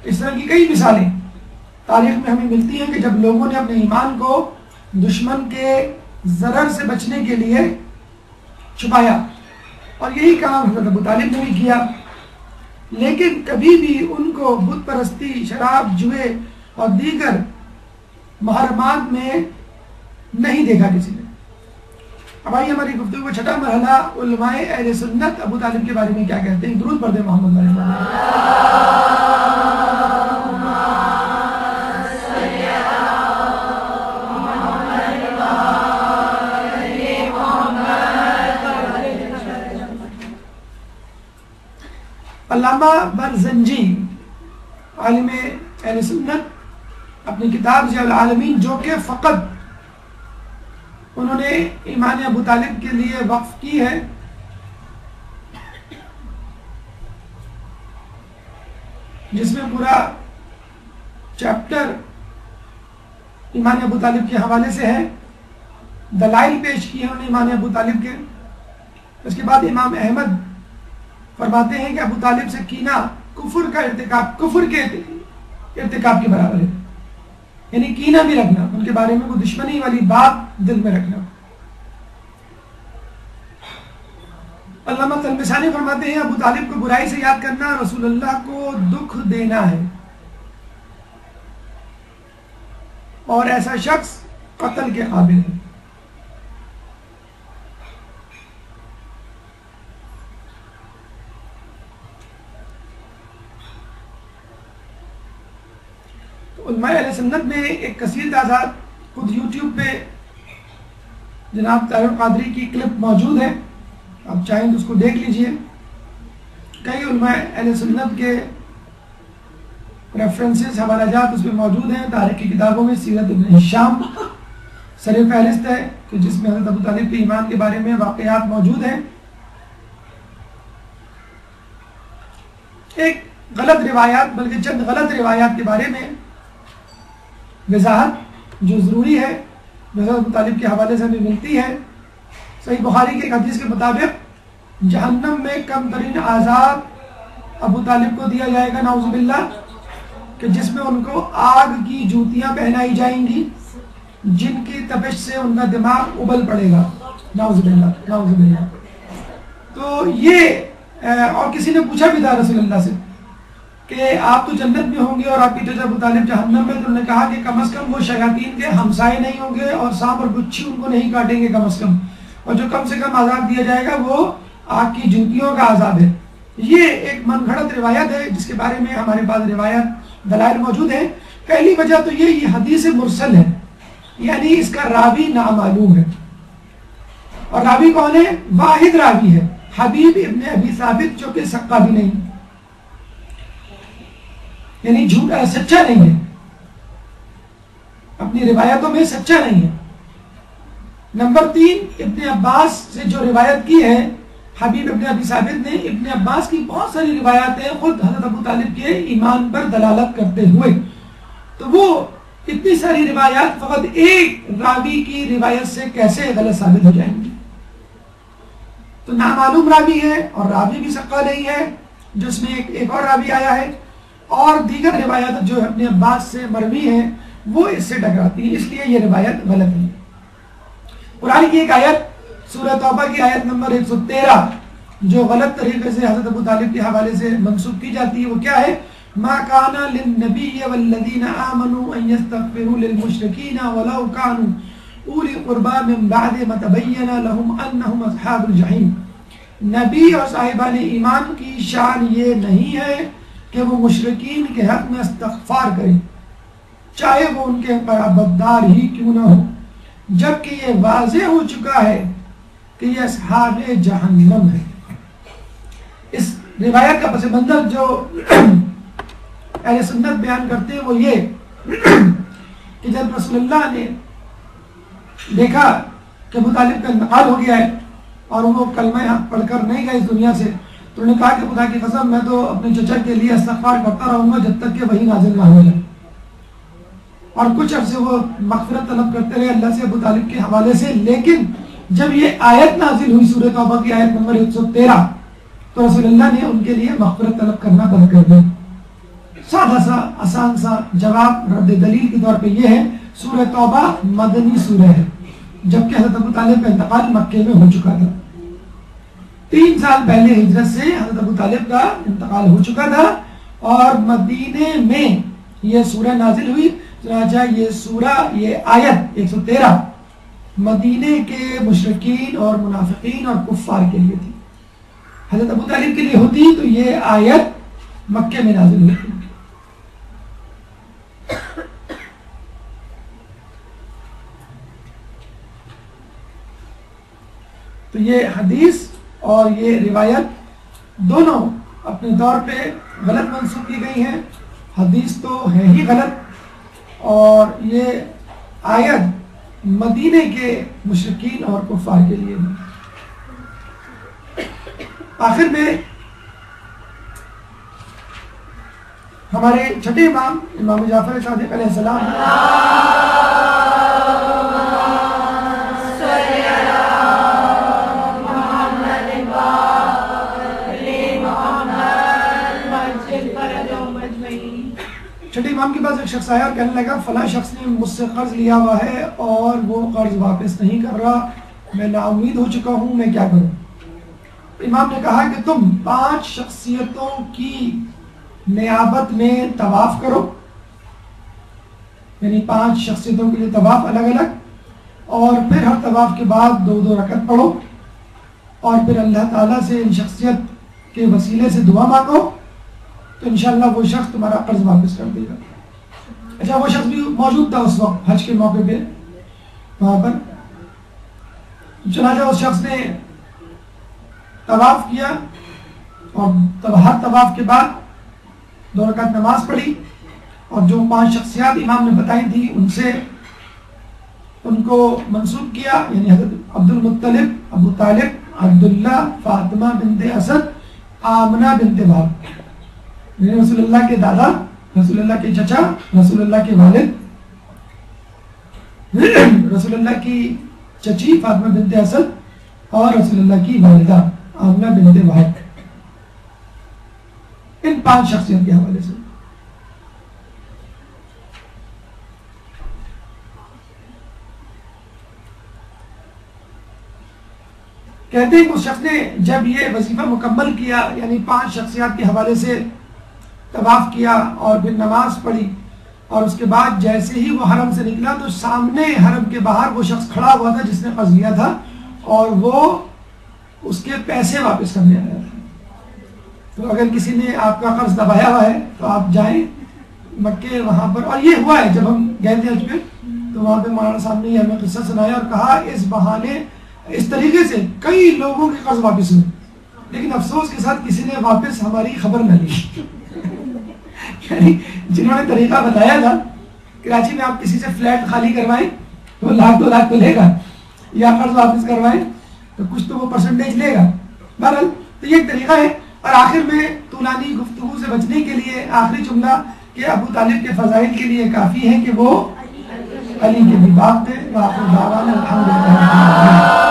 اس طرح کی کئی مثالیں تاریخ میں ہمیں ملتی ہیں کہ جب لوگوں نے اپنے ایمان کو دشمن کے ضرر سے بچنے کے لیے چھپایا، اور یہی کام حضرت ابو طالب نے بھی کیا. لیکن کبھی بھی ان کو بت پرستی، شراب، جوئے اور دیگر محرمات میں نہیں دیکھا کسی نے. اب آئیے ہماری گفتگو کا چھٹا مرحلہ، علماء اہل سنت ابو طالب کے بارے میں کیا کہتے ہیں. درود پڑھ دیں محمد علیہ علامہ برزنجی عالم اہل سنت اپنی کتاب ضیاء العالمین، جو کہ فقط انہوں نے ایمان ابو طالب کے لیے وقف کی ہے، جس میں پورا چیپٹر ایمان ابو طالب کے حوالے سے ہے، دلائل پیش کیے انہوں نے ایمان ابو طالب کے. اس کے بعد امام احمد فرماتے ہیں کہ ابو طالب سے کینہ کفر کے ارتکاب کے برابر ہے، یعنی کینہ بھی رکھنا، ان کے بارے میں کوئی دشمنی والی بات دل میں رکھنا. علامہ تلمسانی فرماتے ہیں ابو طالب کو برائی سے یاد کرنا رسول اللہ کو دکھ دینا ہے، اور ایسا شخص قتل کے قابل ہے. علماء اہل سنت میں ایک کثیر تعداد، خود یوٹیوب پہ جناب طاہر القادری کی کلپ موجود ہے، آپ چاہیں تو اس کو دیکھ لیجئے. کئی علماء اہل سنت کے ریفرنسز، حوالہ جات اس میں موجود ہیں. تاریخ کی کتابوں میں سیرت ابن ہشام سر فہرست ہے کہ جس میں حضرت ابو طالب کے ایمان کے بارے میں واقعات موجود ہیں. ایک غلط روایات، بلکہ چند غلط روایات کے بارے میں وضاحت جو ضروری ہے، جو حضرت ابو طالب کے حوالے سے ہمیں ملتی ہے. صحیح بخاری کے ایک حدیث کے مطابق جہنم میں کم ترین عذاب ابو طالب کو دیا جائے گا، نعوذ باللہ، کہ جس میں ان کو آگ کی جوتیاں پہنائی جائیں گی جن کی تپش سے ان کا دماغ ابل پڑے گا، نعوذ باللہ نعوذ باللہ. تو یہ اور کسی نے پوچھا بھی تھا رسول اللہ سے کہ آپ تو جنت میں ہوں گے اور آپ کی چچا ابو طالب جہنم میں، تو انہوں نے کہا کہ کم از کم وہ شیاطین کے ہمسائے نہیں ہوں گے اور سانپ اور بچھی ان کو نہیں کاٹیں گے کم از کم، اور جو کم سے کم عذاب دیا جائے گا وہ آگ کی جوتیوں کا عذاب ہے. یہ ایک من گھڑت روایت ہے جس کے بارے میں ہمارے پاس روایت دلائل موجود ہیں. پہلی وجہ تو یہ حدیث مرسل ہے، یعنی اس کا راوی نامعلوم ہے. اور راوی کون ہے؟ واحد راوی ہے، حبیب ابن ابی ثابت، جو کہ ثقہ بھی نہیں، یعنی جھوٹا سچا نہیں ہے، اپنی روایتوں میں سچا نہیں ہے. نمبر 3، ابن عباس سے جو روایت کی ہے حبیب ابن ابی ثابت نے، ابن عباس کی بہت ساری روایات ہیں خود حضرت ابو طالب کے ایمان پر دلالت کرتے ہوئے. تو وہ اتنی ساری روایات فقط ایک راوی کی روایت سے کیسے غلط ثابت ہو جائیں گی؟ تو نامعلوم راوی ہے اور راوی بھی ثقہ نہیں ہے، جس میں ایک اور راوی آیا ہے، اور دیگر روایات جو ابن عباس سے مروی ہیں وہ اس سے ٹکراتی ہیں، اس لیے یہ روایت غلط ہے. قرآن کی ایک آیت سورہ توبہ کی آیت نمبر 113 جو غلط طریقے سے حضرت ابو طالب کے حوالے سے منسوخ کی جاتی ہے، وہ کیا ہے؟ ما کان للنبی والذین آمنوا ان یستغفروا للمشرکین ولو کانوا اولی قربا من بعد ما تبین لهم انہم اصحاب الجحیم. نبی اور صاحبان ایمان کی شان یہ نہیں ہے کہ وہ مشرکین کے حق میں استغفار کریں، چاہے وہ ان کے قرابتدار ہی کیوں نہ ہو، جبکہ یہ واضح ہو چکا ہے کہ یہ اصحاب جہنم ہے. اس روایت کا پس منظر جو اہل سنت بیان کرتے ہیں وہ یہ کہ جب رسول اللہ نے دیکھا کہ ابو طالب کا انتقال ہو گیا ہے اور وہ کلمہ حق پڑھ کر نہیں گئے اس دنیا سے، تو انہوں نے کہا کہ خدا کی قسم میں تو اپنے چچا کے لیے استغفار کرتا رہوں گا جب تک کہ وہی نازل نہ ہو جائے. اور کچھ عرصے وہ مغفرت طلب کرتے رہے اللہ سے ابو طالب کے حوالے سے. لیکن جب یہ آیت نازل ہوئی سورہ توبہ کی آیت نمبر 113 تو رسول اللہ نے ان کے لیے مغفرت طلب کرنا بند کر دیا. سادہ سا آسان سا جواب رد دلیل کے طور پہ یہ ہے، سورہ توبہ مدنی سورہ ہے، جبکہ حضرت ابو طالب کا انتقال مکے میں ہو چکا تھا. 3 سال پہلے ہجرت سے حضرت ابو طالب کا انتقال ہو چکا تھا اور مدینے میں یہ سورہ نازل ہوئی. چنانچہ یہ سورہ، یہ آیت 113 مدینے کے مشرکین اور منافقین اور کفار کے لیے تھی. حضرت ابو طالب کے لیے ہوتی تو یہ آیت مکے میں نازل ہوتی. تو یہ حدیث اور یہ روایت دونوں اپنے طور پہ غلط منسوخ کی گئی ہیں. حدیث تو ہے ہی غلط اور یہ آیت مدینے کے مشرکین اور کفار کے لیے ہے. آخر میں ہمارے چھٹے امام امام جعفر صادق علیہ السلام چھٹے امام کے پاس ایک شخص آیا اور کہنے لگا فلاں شخص نے مجھ سے قرض لیا ہوا ہے اور وہ قرض واپس نہیں کر رہا، میں نا امید ہو چکا ہوں، میں کیا کروں؟ امام نے کہا کہ تم 5 شخصیتوں کی نیابت میں طواف کرو، یعنی 5 شخصیتوں کے لیے طواف الگ الگ، اور پھر ہر طواف کے بعد 2 رکعت پڑھو اور پھر اللہ تعالیٰ سے ان شخصیت کے وسیلے سے دعا مانگو تو انشاءاللہ وہ شخص تمہارا قرض واپس کر دے گا. اچھا وہ شخص بھی موجود تھا اس وقت حج کے موقع پہ وہاں پر. چنانچہ اس شخص نے طواف کیا اور ہر طواف کے بعد 2 رکعت نماز پڑھی اور جو 5 شخصیات امام نے بتائی تھی ان سے ان کو منسوب کیا، یعنی حضرت عبد المطلب، ابو طالب، عبداللہ، فاطمہ بنت اسد، آمنہ بنت وہب، رسول اللہ کے دادا، رسول اللہ کے چچا، رسول اللہ کے والد، رسول اللہ کی چچی فاطمہ بنت اسد اور رسول اللہ کی والدہ آمنہ بنت وہب. ان 5 شخصیت کے حوالے سے کہتے ہیں کہ اس شخص نے جب یہ وظیفہ مکمل کیا، یعنی 5 شخصیات کے حوالے سے طواف کیا اور پھر نماز پڑھی اور اس کے بعد جیسے ہی وہ حرم سے نکلا تو سامنے حرم کے باہر وہ شخص کھڑا ہوا تھا جس نے قرض لیا تھا اور وہ اس کے پیسے واپس کرنے آیا تھا. تو اگر کسی نے آپ کا قرض دبایا ہوا ہے تو آپ جائیں مکے وہاں پر. اور یہ ہوا ہے جب ہم گئے تھے حج پہ تو وہاں پہ مولانا صاحب نے ہمیں قصہ سنایا اور کہا اس بہانے اس طریقے سے کئی لوگوں کے قرض واپس ہوئے، لیکن افسوس کے ساتھ کسی نے واپس ہماری خبر نہ لی یعنی جنہوں نے طریقہ بتایا تھا کراچی میں آپ کسی سے فلیٹ خالی کروائیں تو 1 لاکھ 2 لاکھ تو لے گا، یا قرض واپس کروائیں تو کچھ تو وہ پرسنٹیج لے گا. بہرحال تو یہ ایک طریقہ ہے. اور آخر میں طولانی گفتگو سے بچنے کے لیے آخری جملہ کہ ابو طالب کے فضائل کے لیے کافی ہے کہ وہ علی کے بھی باپ تھے. وآخر دعوانا الحمدللہ.